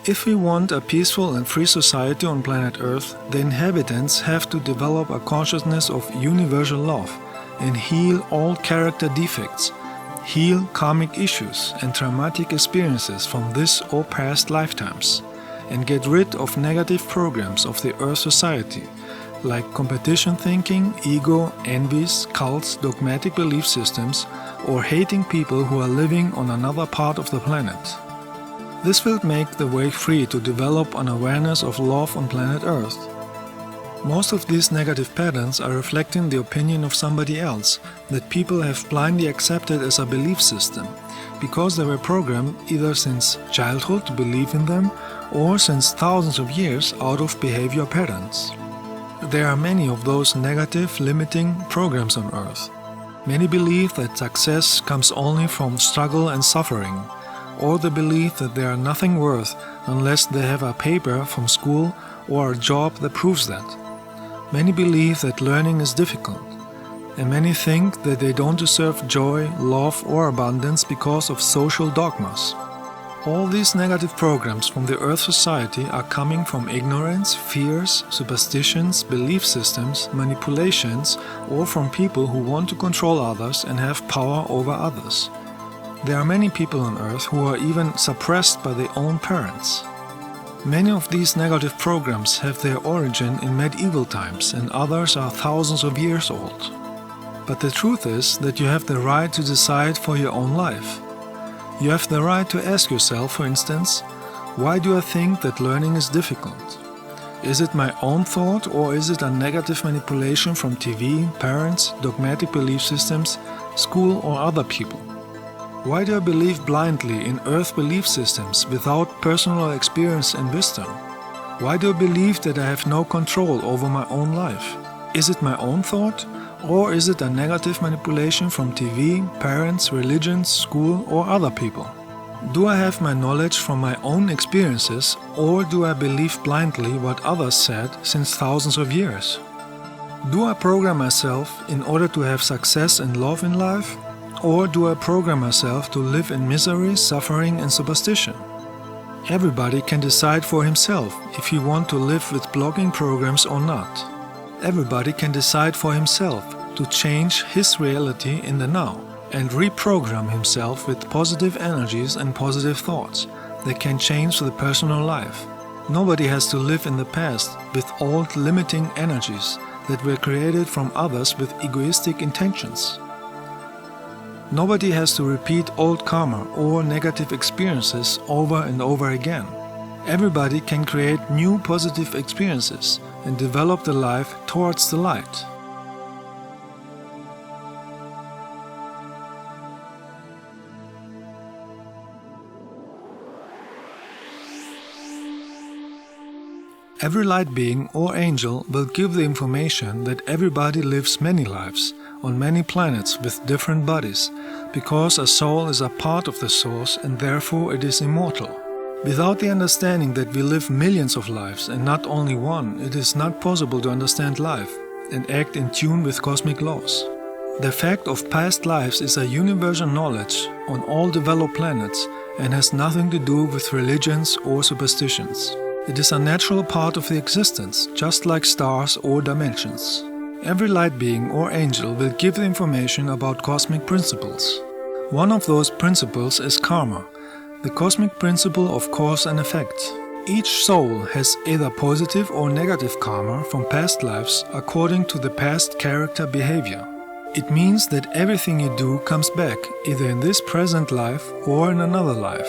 If we want a peaceful and free society on planet Earth, the inhabitants have to develop a consciousness of universal love and heal all character defects, heal karmic issues and traumatic experiences from this or past lifetimes, and get rid of negative programs of the Earth society, like competition thinking, ego, envies, cults, dogmatic belief systems, or hating people who are living on another part of the planet. This will make the way free to develop an awareness of love on planet Earth. Most of these negative patterns are reflecting the opinion of somebody else that people have blindly accepted as a belief system, because they were programmed either since childhood to believe in them or since thousands of years out of behavior patterns. There are many of those negative, limiting programs on Earth. Many believe that success comes only from struggle and suffering, or the belief that they are nothing worth unless they have a paper from school or a job that proves that. Many believe that learning is difficult, and many think that they don't deserve joy, love or abundance because of social dogmas. All these negative programs from the Earth society are coming from ignorance, fears, superstitions, belief systems, manipulations, or from people who want to control others and have power over others. There are many people on Earth who are even suppressed by their own parents. Many of these negative programs have their origin in medieval times and others are thousands of years old. But the truth is that you have the right to decide for your own life. You have the right to ask yourself, for instance, why do I think that learning is difficult? Is it my own thought or is it a negative manipulation from TV, parents, dogmatic belief systems, school or other people? Why do I believe blindly in Earth belief systems without personal experience and wisdom? Why do I believe that I have no control over my own life? Is it my own thought? Or is it a negative manipulation from TV, parents, religions, school or other people? Do I have my knowledge from my own experiences or do I believe blindly what others said since thousands of years? Do I program myself in order to have success and love in life? Or do I program myself to live in misery, suffering and superstition? Everybody can decide for himself if he wants to live with blocking programs or not. Everybody can decide for himself to change his reality in the now and reprogram himself with positive energies and positive thoughts that can change the personal life. Nobody has to live in the past with old limiting energies that were created from others with egoistic intentions. Nobody has to repeat old karma or negative experiences over and over again. Everybody can create new positive experiences and develop the life towards the light. Every light being or angel will give the information that everybody lives many lives on many planets with different bodies, because a soul is a part of the source and therefore it is immortal. Without the understanding that we live millions of lives and not only one, it is not possible to understand life and act in tune with cosmic laws. The fact of past lives is a universal knowledge on all developed planets and has nothing to do with religions or superstitions. It is a natural part of the existence, just like stars or dimensions. Every light being or angel will give the information about cosmic principles. One of those principles is karma, the cosmic principle of cause and effect. Each soul has either positive or negative karma from past lives according to the past character behavior. It means that everything you do comes back, either in this present life or in another life.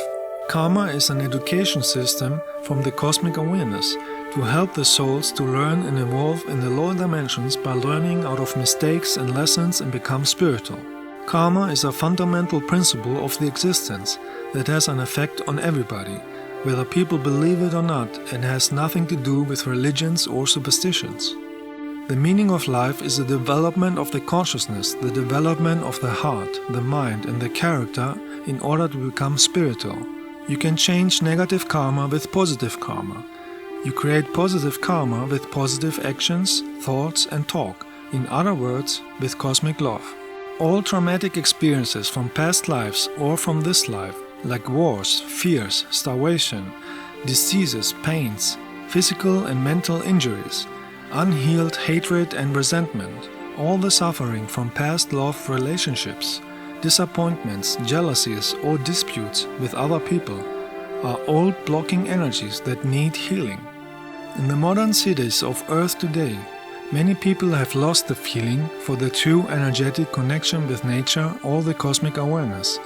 Karma is an education system from the cosmic awareness to help the souls to learn and evolve in the lower dimensions by learning out of mistakes and lessons and become spiritual. Karma is a fundamental principle of the existence that has an effect on everybody, whether people believe it or not, and has nothing to do with religions or superstitions. The meaning of life is the development of the consciousness, the development of the heart, the mind, and the character in order to become spiritual. You can change negative karma with positive karma. You create positive karma with positive actions, thoughts, and talk. In other words, with cosmic love. All traumatic experiences from past lives or from this life, like wars, fears, starvation, diseases, pains, physical and mental injuries, unhealed hatred and resentment, all the suffering from past love relationships, disappointments, jealousies, or disputes with other people, are old blocking energies that need healing. In the modern cities of Earth today, many people have lost the feeling for the true energetic connection with nature or the cosmic awareness,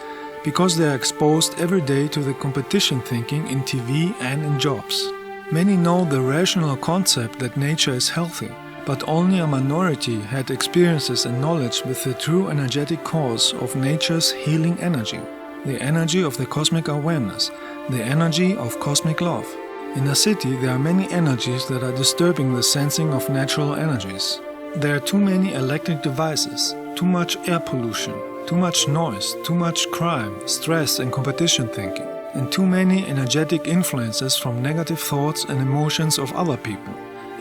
because they are exposed every day to the competition thinking in TV and in jobs. Many know the rational concept that nature is healthy, but only a minority had experiences and knowledge with the true energetic cause of nature's healing energy, the energy of the cosmic awareness, the energy of cosmic love. In a city, there are many energies that are disturbing the sensing of natural energies. There are too many electric devices, too much air pollution, too much noise, too much crime, stress and competition thinking, and too many energetic influences from negative thoughts and emotions of other people.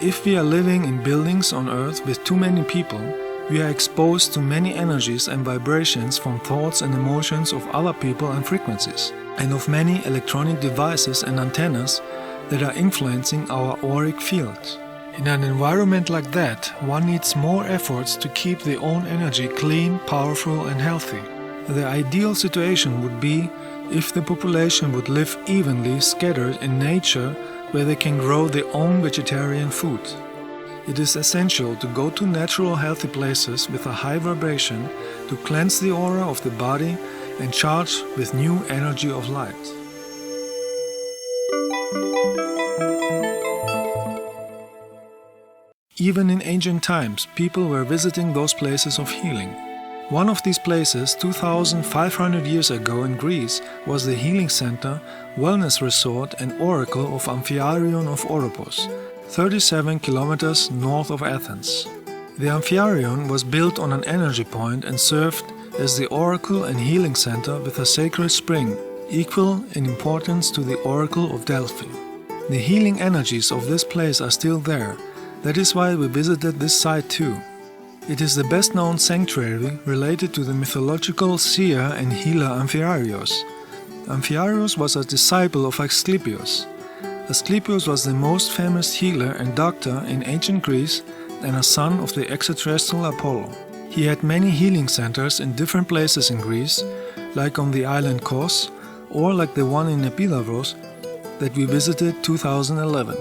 If we are living in buildings on Earth with too many people, we are exposed to many energies and vibrations from thoughts and emotions of other people and frequencies, and of many electronic devices and antennas that are influencing our auric field. In an environment like that, one needs more efforts to keep their own energy clean, powerful and healthy. The ideal situation would be if the population would live evenly scattered in nature where they can grow their own vegetarian food. It is essential to go to natural healthy places with a high vibration to cleanse the aura of the body and charge with new energy of light. Even in ancient times, people were visiting those places of healing. One of these places, 2,500 years ago in Greece, was the healing center, wellness resort and oracle of Amphiaraon of Oropos, 37 kilometers north of Athens. The Amphiaraon was built on an energy point and served as the oracle and healing center with a sacred spring, equal in importance to the oracle of Delphi. The healing energies of this place are still there. That is why we visited this site too. It is the best known sanctuary related to the mythological seer and healer Amphiaraos. Amphiaraos was a disciple of Asclepius. Asclepius was the most famous healer and doctor in ancient Greece and a son of the extraterrestrial Apollo. He had many healing centers in different places in Greece, like on the island Kos, or like the one in Epidavros that we visited 2011.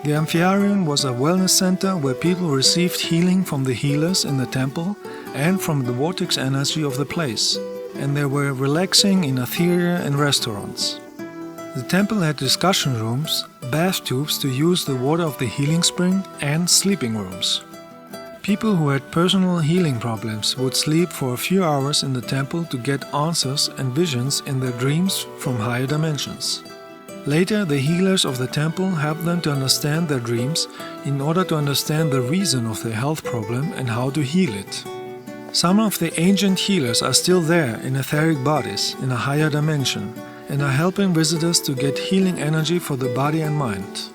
The Amphiaraon was a wellness center where people received healing from the healers in the temple and from the vortex energy of the place, and there were relaxing in atheria and restaurants. The temple had discussion rooms, bath tubes to use the water of the healing spring, and sleeping rooms. People who had personal healing problems would sleep for a few hours in the temple to get answers and visions in their dreams from higher dimensions. Later, the healers of the temple helped them to understand their dreams in order to understand the reason of their health problem and how to heal it. Some of the ancient healers are still there in etheric bodies in a higher dimension and are helping visitors to get healing energy for the body and mind.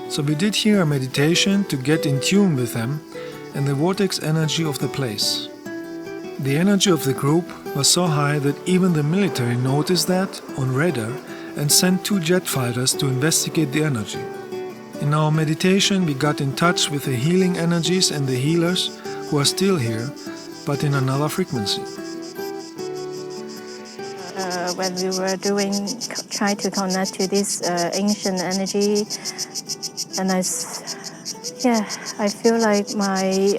So we did here a meditation to get in tune with them and the vortex energy of the place. The energy of the group was so high that even the military noticed that on radar and sent 2 jet fighters to investigate the energy. In our meditation, we got in touch with the healing energies and the healers who are still here, but in another frequency. when we were trying to connect to this ancient energy, and I feel like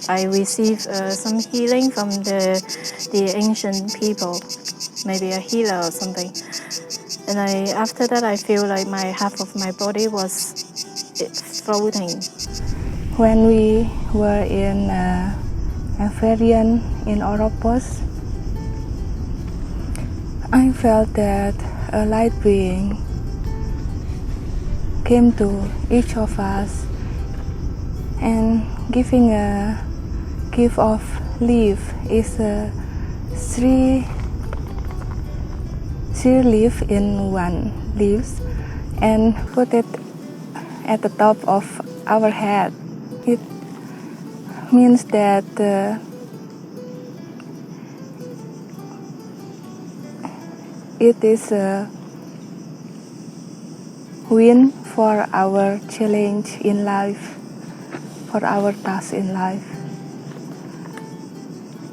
I receive some healing from the ancient people, maybe a healer or something. And after that, I feel like half of my body was floating. When we were in Aquarian in Oropos, I felt that a light being came to each of us and giving a gift of leaf is three leaf in one leaves and put it at the top of our head. It means that it is a win for our challenge in life, for our task in life.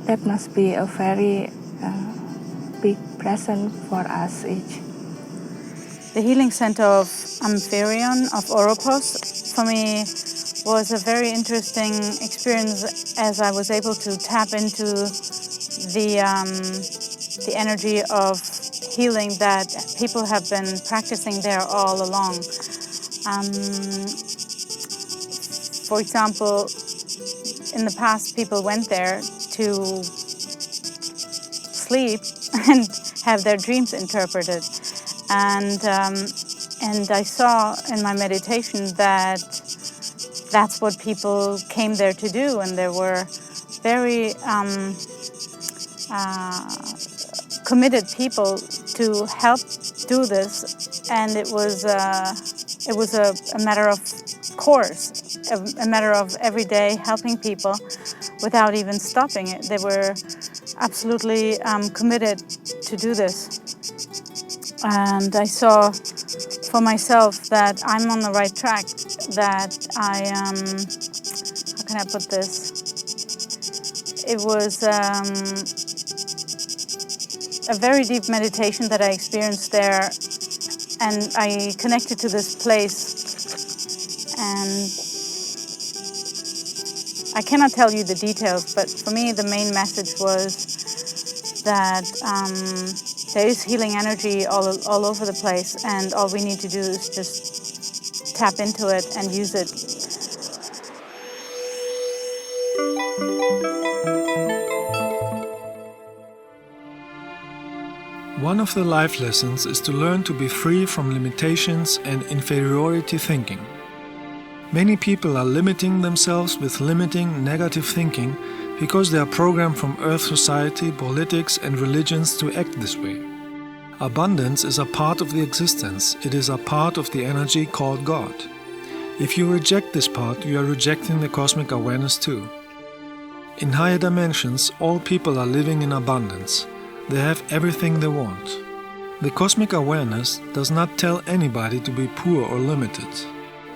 That must be a very big present for us each. The healing center of Amphirion of Oropos for me was a very interesting experience, as I was able to tap into the energy of healing that people have been practicing there all along. For example, in the past, people went there to sleep and have their dreams interpreted. And I saw in my meditation that that's what people came there to do, and there were very committed people to help do this, and it was a matter of course, a matter of every day helping people without even stopping it. They were absolutely committed to do this. And I saw for myself that I'm on the right track, that I am, how can I put this? It was a very deep meditation that I experienced there, and I connected to this place, and I cannot tell you the details, but for me the main message was that there is healing energy all over the place, and all we need to do is just tap into it and use it. One of the life lessons is to learn to be free from limitations and inferiority thinking. Many people are limiting themselves with limiting negative thinking because they are programmed from Earth society, politics and religions to act this way. Abundance is a part of the existence. It is a part of the energy called God. If you reject this part, you are rejecting the cosmic awareness too. In higher dimensions, all people are living in abundance. They have everything they want. The cosmic awareness does not tell anybody to be poor or limited.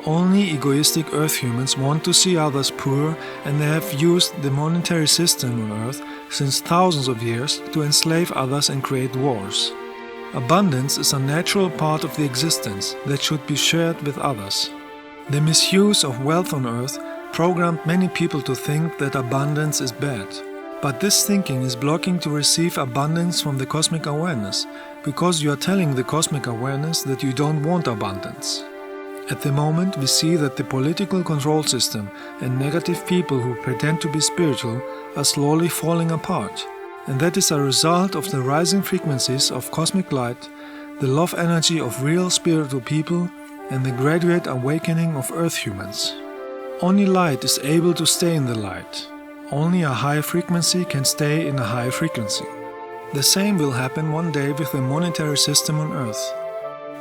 Only egoistic Earth humans want to see others poor, and they have used the monetary system on Earth since thousands of years to enslave others and create wars. Abundance is a natural part of the existence that should be shared with others. The misuse of wealth on Earth programmed many people to think that abundance is bad. But this thinking is blocking to receive abundance from the cosmic awareness, because you are telling the cosmic awareness that you don't want abundance. At the moment, we see that the political control system and negative people who pretend to be spiritual are slowly falling apart. And that is a result of the rising frequencies of cosmic light, the love energy of real spiritual people, and the graduate awakening of Earth humans. Only light is able to stay in the light. Only a high frequency can stay in a high frequency. The same will happen one day with the monetary system on Earth.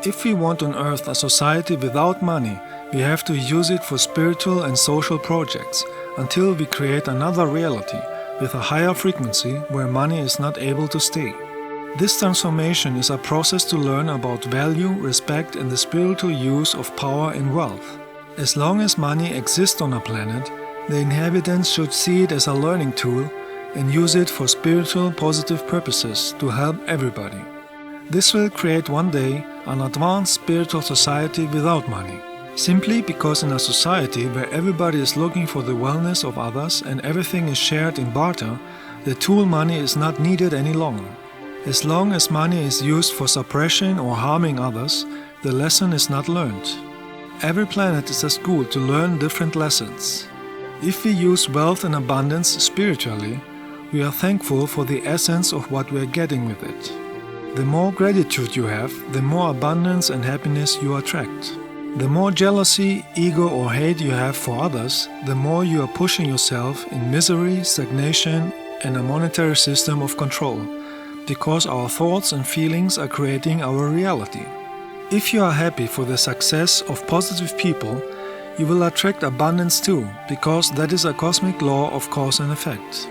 If we want on Earth a society without money, we have to use it for spiritual and social projects until we create another reality with a higher frequency where money is not able to stay. This transformation is a process to learn about value, respect and the spiritual use of power and wealth. As long as money exists on a planet, the inhabitants should see it as a learning tool and use it for spiritual positive purposes to help everybody. This will create one day an advanced spiritual society without money. Simply because in a society where everybody is looking for the wellness of others and everything is shared in barter, the tool money is not needed any longer. As long as money is used for suppression or harming others, the lesson is not learned. Every planet is a school to learn different lessons. If we use wealth and abundance spiritually, we are thankful for the essence of what we are getting with it. The more gratitude you have, the more abundance and happiness you attract. The more jealousy, ego or hate you have for others, the more you are pushing yourself in misery, stagnation and a monetary system of control, because our thoughts and feelings are creating our reality. If you are happy for the success of positive people, you will attract abundance too, because that is a cosmic law of cause and effect.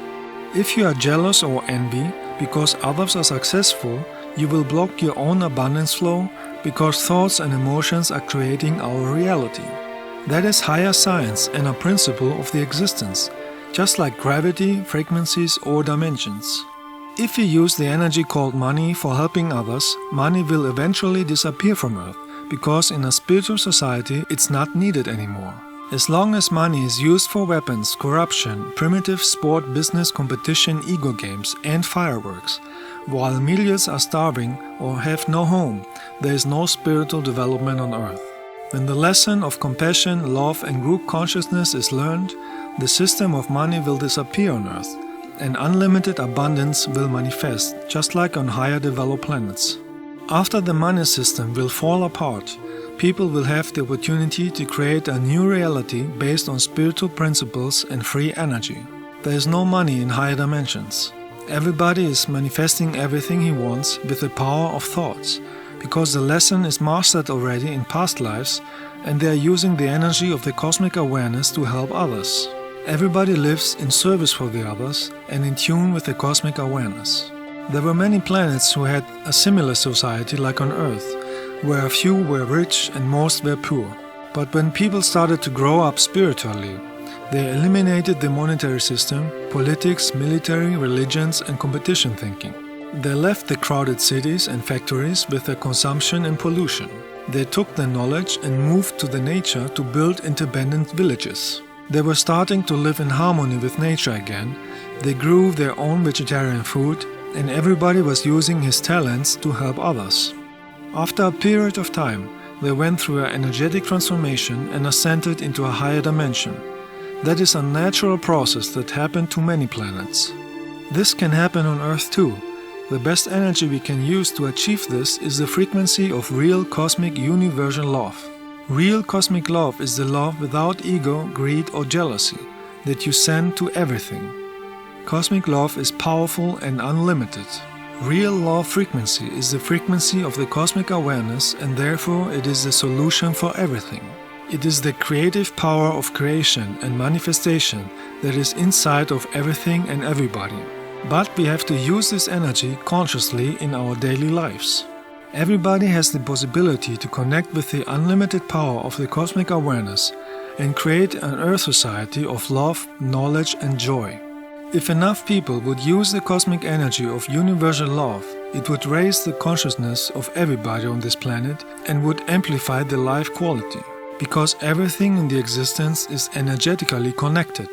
If you are jealous or envy because others are successful, you will block your own abundance flow, because thoughts and emotions are creating our reality. That is higher science and a principle of the existence, just like gravity, frequencies or dimensions. If we use the energy called money for helping others, money will eventually disappear from Earth, because in a spiritual society it's not needed anymore. As long as money is used for weapons, corruption, primitive sport, business, competition, ego games and fireworks, while millions are starving or have no home, there is no spiritual development on Earth. When the lesson of compassion, love and group consciousness is learned, the system of money will disappear on Earth, and unlimited abundance will manifest, just like on higher developed planets. After the money system will fall apart, people will have the opportunity to create a new reality based on spiritual principles and free energy. There is no money in higher dimensions. Everybody is manifesting everything he wants with the power of thoughts, because the lesson is mastered already in past lives and they are using the energy of the cosmic awareness to help others. Everybody lives in service for the others and in tune with the cosmic awareness. There were many planets who had a similar society like on Earth, where a few were rich and most were poor. But when people started to grow up spiritually, they eliminated the monetary system, politics, military, religions and competition thinking. They left the crowded cities and factories with their consumption and pollution. They took their knowledge and moved to the nature to build independent villages. They were starting to live in harmony with nature again. They grew their own vegetarian food, and everybody was using his talents to help others. After a period of time, they went through an energetic transformation and ascended into a higher dimension. That is a natural process that happened to many planets. This can happen on Earth too. The best energy we can use to achieve this is the frequency of real cosmic universal love. Real cosmic love is the love without ego, greed or jealousy that you send to everything. Cosmic love is powerful and unlimited. Real love frequency is the frequency of the cosmic awareness, and therefore it is the solution for everything. It is the creative power of creation and manifestation that is inside of everything and everybody. But we have to use this energy consciously in our daily lives. Everybody has the possibility to connect with the unlimited power of the cosmic awareness and create an Earth society of love, knowledge and joy. If enough people would use the cosmic energy of universal love, it would raise the consciousness of everybody on this planet and would amplify the life quality, because everything in the existence is energetically connected.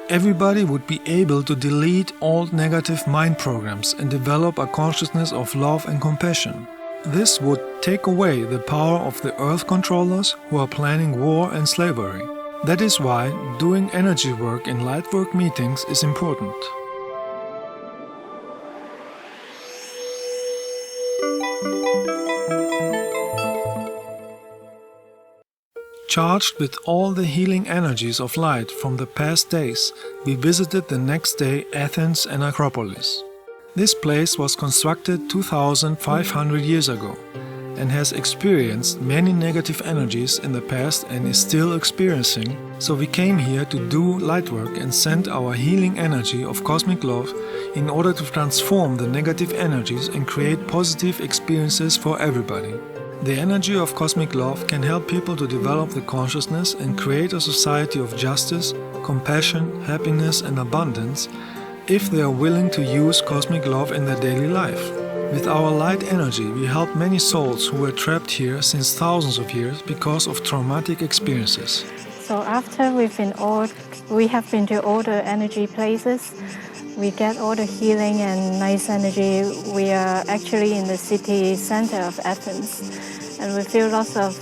Everybody would be able to delete all negative mind programs and develop a consciousness of love and compassion. This would take away the power of the Earth controllers who are planning war and slavery. That is why doing energy work in light work meetings is important. Charged with all the healing energies of light from the past days, we visited the next day Athens and Acropolis. This place was constructed 2,500 years ago and has experienced many negative energies in the past and is still experiencing, so we came here to do light work and send our healing energy of cosmic love in order to transform the negative energies and create positive experiences for everybody. The energy of cosmic love can help people to develop the consciousness and create a society of justice, compassion, happiness and abundance if they are willing to use cosmic love in their daily life. With our light energy, we help many souls who were trapped here since thousands of years because of traumatic experiences. So after we have been to all the energy places, we get all the healing and nice energy. We are actually in the city center of Athens, and we feel lots of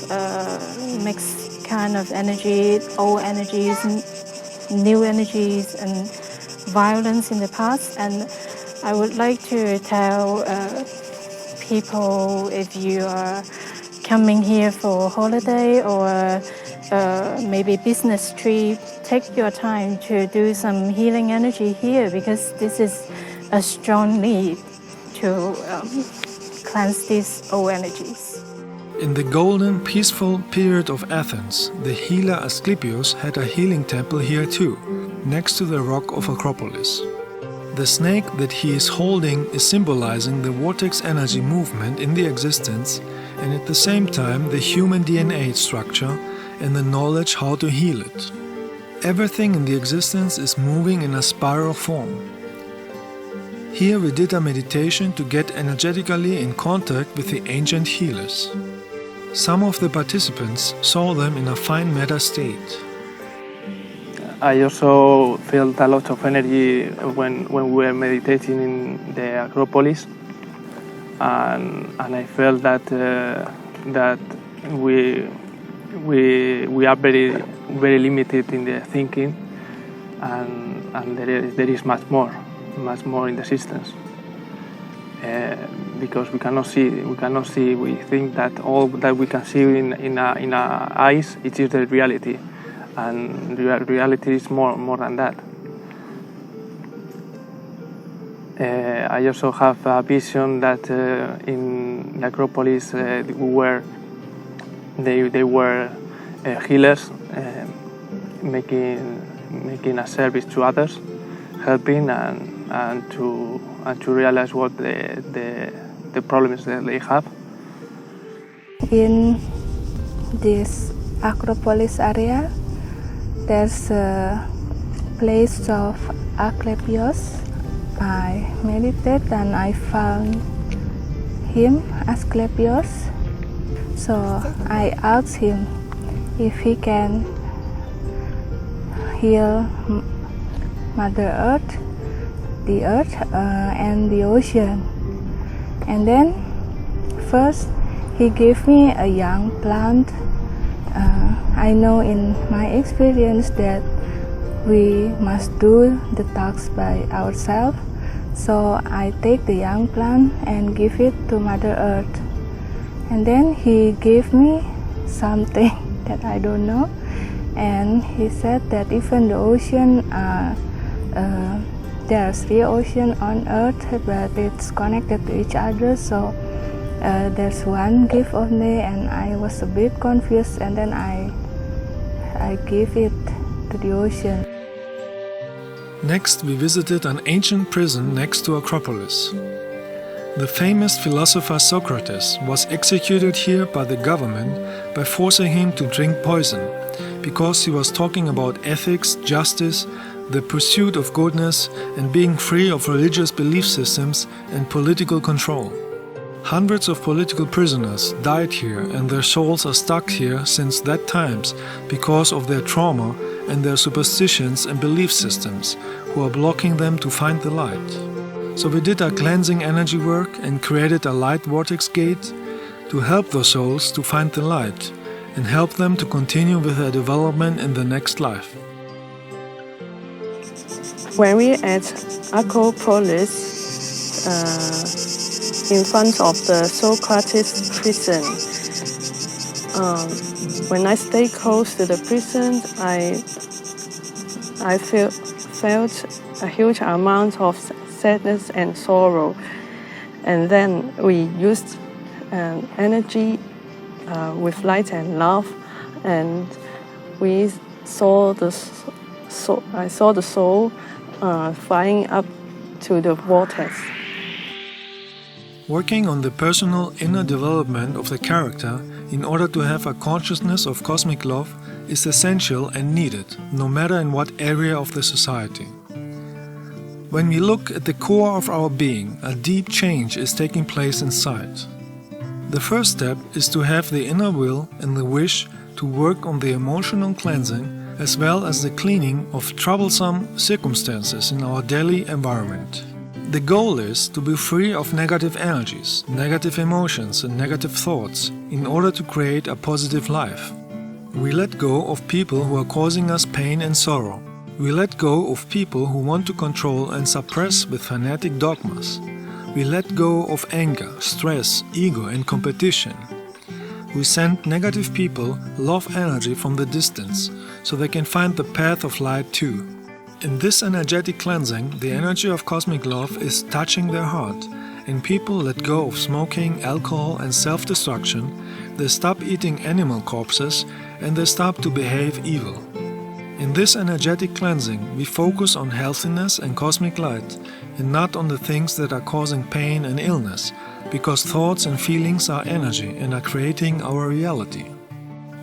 mixed kind of energy, old energies, new energies, and violence in the past. And I would like to tell people, if you are coming here for a holiday or maybe business trip, take your time to do some healing energy here, because this is a strong need to cleanse these old energies. In the golden, peaceful period of Athens, the healer Asclepius had a healing temple here too, next to the rock of Acropolis. The snake that he is holding is symbolizing the vortex energy movement in the existence, and at the same time the human DNA structure and the knowledge how to heal it. Everything in the existence is moving in a spiral form. Here we did a meditation to get energetically in contact with the ancient healers. Some of the participants saw them in a fine meta state. I also felt a lot of energy when we were meditating in the Acropolis, and I felt that we are very limited in the thinking, and there is much more in the existence. Because we cannot see. We think that all that we can see in our eyes, it is the reality. And reality is more than that. I also have a vision that in the Acropolis they were healers, making a service to others, helping and to realize what the problems that they have. In this Acropolis area, there's a place of Asclepius. I meditated and I found him, Asclepius. So I asked him if he can heal Mother Earth, the earth and the ocean. And then first he gave me a young plant. I know in my experience that we must do the tasks by ourselves. So I take the young plant and give it to Mother Earth. And then he gave me something that I don't know. And he said that even the ocean, there are 3 oceans on Earth, but it's connected to each other. So there's one gift only, and I was a bit confused, and then I gave it to the ocean. Next, we visited an ancient prison next to Acropolis. The famous philosopher Socrates was executed here by the government by forcing him to drink poison, because he was talking about ethics, justice, the pursuit of goodness, and being free of religious belief systems and political control. Hundreds of political prisoners died here, and their souls are stuck here since that times because of their trauma and their superstitions and belief systems, who are blocking them to find the light. So we did a cleansing energy work and created a light vortex gate to help those souls to find the light and help them to continue with their development in the next life. When we at Acropolis, in front of the Socrates prison, when I stay close to the prison, I felt a huge amount of sadness and sorrow. And then we used energy with light and love, and we saw I saw the soul flying up to the vortex. Working on the personal inner development of the character in order to have a consciousness of cosmic love is essential and needed, no matter in what area of the society. When we look at the core of our being, a deep change is taking place inside. The first step is to have the inner will and the wish to work on the emotional cleansing as well as the cleaning of troublesome circumstances in our daily environment. The goal is to be free of negative energies, negative emotions and negative thoughts in order to create a positive life. We let go of people who are causing us pain and sorrow. We let go of people who want to control and suppress with fanatic dogmas. We let go of anger, stress, ego and competition. We send negative people love energy from the distance so they can find the path of light too. In this energetic cleansing, the energy of cosmic love is touching their heart, and people let go of smoking, alcohol and self-destruction, they stop eating animal corpses, and they stop to behave evil. In this energetic cleansing, we focus on healthiness and cosmic light, and not on the things that are causing pain and illness, because thoughts and feelings are energy and are creating our reality.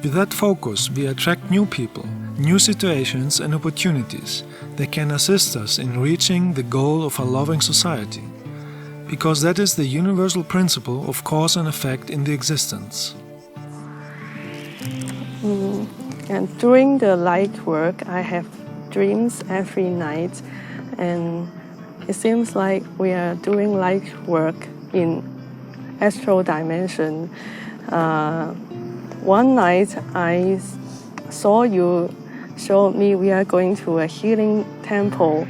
With that focus, we attract new people, new situations and opportunities that can assist us in reaching the goal of a loving society, because that is the universal principle of cause and effect in the existence. And during the light work, I have dreams every night, and it seems like we are doing light work in astral dimension. One night I saw you showed me we are going to a healing temple.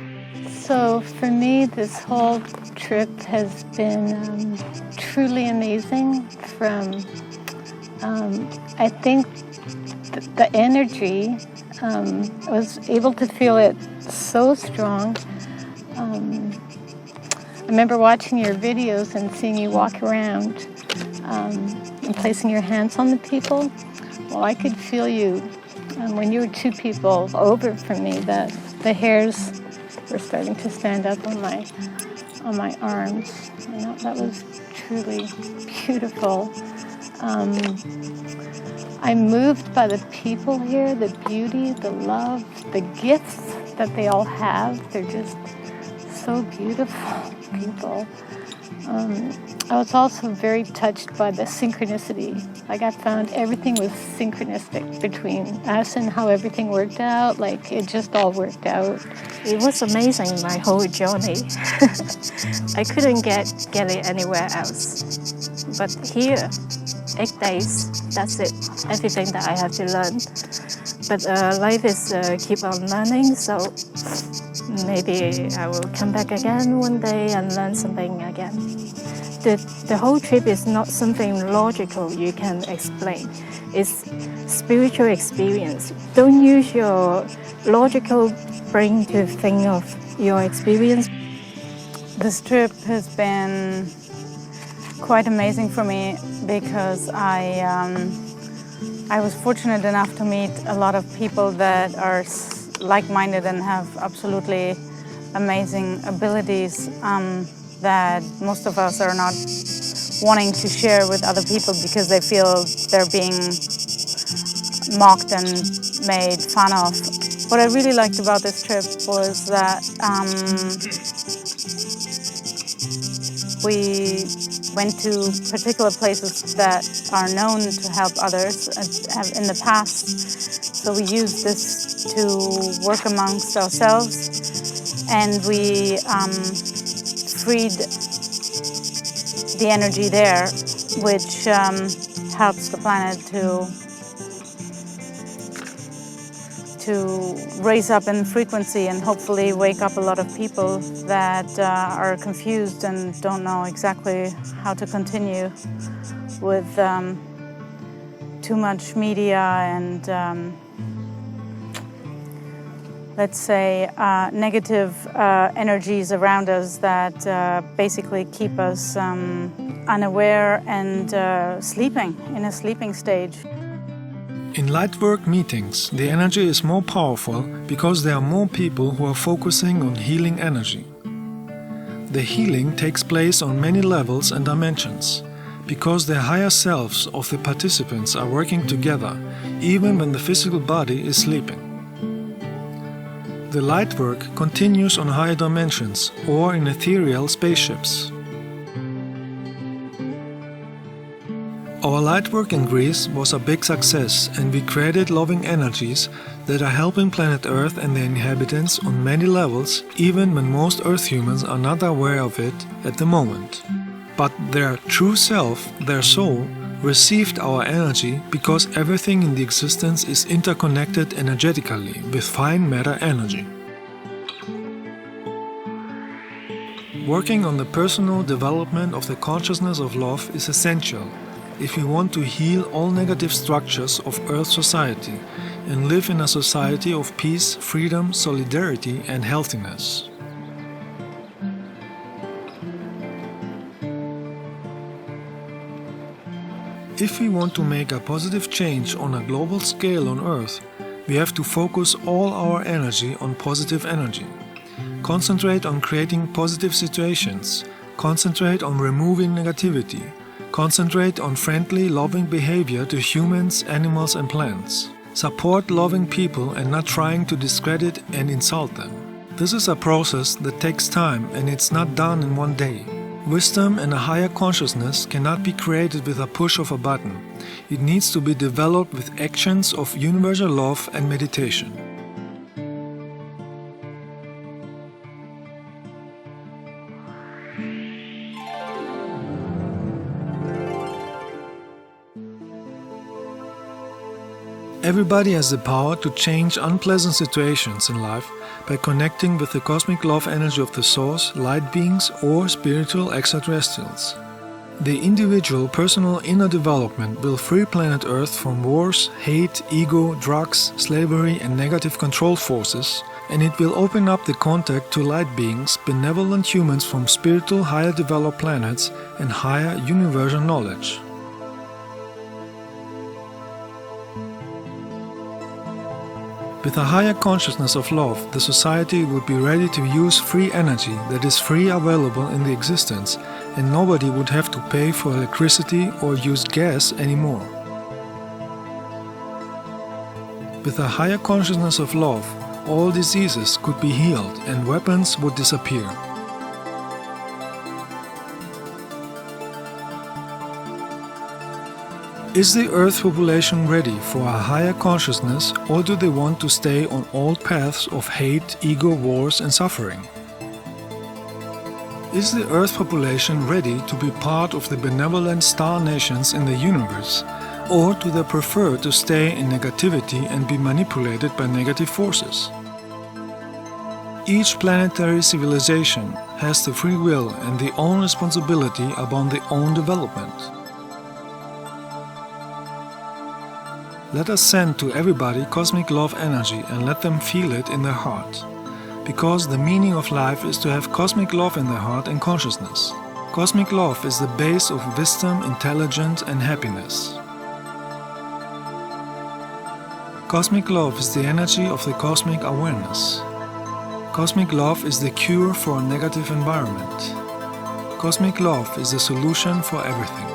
So for me, this whole trip has been truly amazing. I think the energy, I was able to feel it so strong. I remember watching your videos and seeing you walk around and placing your hands on the people. Well, I could feel you when you were two people over from me, that the hairs were starting to stand up on my arms. And that was truly beautiful. I'm moved by the people here, the beauty, the love, the gifts that they all have. They're just so beautiful people. I was also very touched by the synchronicity. Like, I found everything was synchronistic between us and how everything worked out. Like, it just all worked out. It was amazing, my whole journey. I couldn't get it anywhere else. But here, 8 days, that's it. Everything that I have to learn. But life is keep on learning, so maybe I will come back again one day and learn something again. The whole trip is not something logical you can explain. It's spiritual experience. Don't use your logical brain to think of your experience. This trip has been quite amazing for me because I was fortunate enough to meet a lot of people that are like-minded and have absolutely amazing abilities that most of us are not wanting to share with other people because they feel they're being mocked and made fun of. What I really liked about this trip was that we went to particular places that are known to help others in the past. So we used this to work amongst ourselves, and we freed the energy there, which helps the planet to raise up in frequency and hopefully wake up a lot of people that are confused and don't know exactly how to continue with too much media and let's say negative energies around us that basically keep us unaware and sleeping, in a sleeping stage. In Lightwork meetings, the energy is more powerful because there are more people who are focusing on healing energy. The healing takes place on many levels and dimensions, because the higher selves of the participants are working together, even when the physical body is sleeping. The light work continues on higher dimensions or in ethereal spaceships. Our light work in Greece was a big success, and we created loving energies that are helping planet Earth and the inhabitants on many levels, even when most Earth humans are not aware of it at the moment. But their true self, their soul, received our energy because everything in the existence is interconnected energetically with fine matter energy. Working on the personal development of the consciousness of love is essential if we want to heal all negative structures of Earth society and live in a society of peace, freedom, solidarity and healthiness. If we want to make a positive change on a global scale on Earth, we have to focus all our energy on positive energy. Concentrate on creating positive situations. Concentrate on removing negativity. Concentrate on friendly, loving behavior to humans, animals and plants. Support loving people and not trying to discredit and insult them. This is a process that takes time and it's not done in one day. Wisdom and a higher consciousness cannot be created with a push of a button. It needs to be developed with actions of universal love and meditation. Everybody has the power to change unpleasant situations in life by connecting with the cosmic love energy of the source, light beings or spiritual extraterrestrials. The individual personal inner development will free planet Earth from wars, hate, ego, drugs, slavery and negative control forces, and it will open up the contact to light beings, benevolent humans from spiritual higher developed planets and higher universal knowledge. With a higher consciousness of love, the society would be ready to use free energy that is free available in the existence, and nobody would have to pay for electricity or use gas anymore. With a higher consciousness of love, all diseases could be healed and weapons would disappear. Is the Earth population ready for a higher consciousness, or do they want to stay on old paths of hate, ego, wars and suffering? Is the Earth population ready to be part of the benevolent star nations in the universe, or do they prefer to stay in negativity and be manipulated by negative forces? Each planetary civilization has the free will and the own responsibility about their own development. Let us send to everybody cosmic love energy and let them feel it in their heart. Because the meaning of life is to have cosmic love in their heart and consciousness. Cosmic love is the base of wisdom, intelligence and happiness. Cosmic love is the energy of the cosmic awareness. Cosmic love is the cure for a negative environment. Cosmic love is the solution for everything.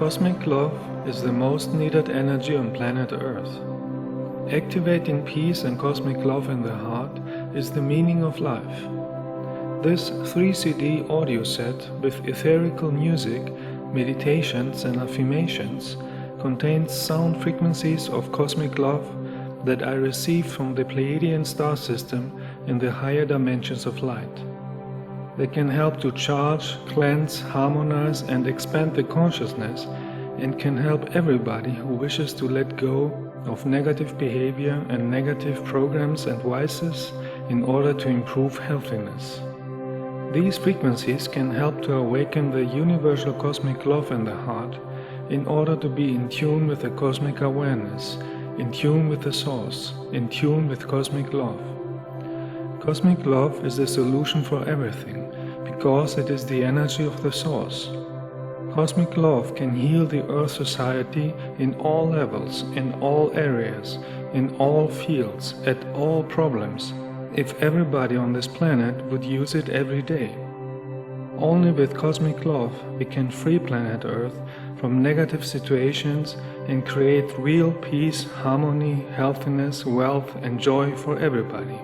Cosmic love is the most needed energy on planet Earth. Activating peace and cosmic love in the heart is the meaning of life. This 3-CD audio set with etherical music, meditations and affirmations contains sound frequencies of cosmic love that I received from the Pleiadian star system in the higher dimensions of light. They can help to charge, cleanse, harmonize and expand the consciousness, and can help everybody who wishes to let go of negative behavior and negative programs and vices in order to improve healthiness. These frequencies can help to awaken the universal cosmic love in the heart in order to be in tune with the cosmic awareness, in tune with the source, in tune with cosmic love. Cosmic love is the solution for everything because it is the energy of the source. Cosmic love can heal the Earth society in all levels, in all areas, in all fields, at all problems, if everybody on this planet would use it every day. Only with cosmic love we can free planet Earth from negative situations and create real peace, harmony, healthiness, wealth and joy for everybody.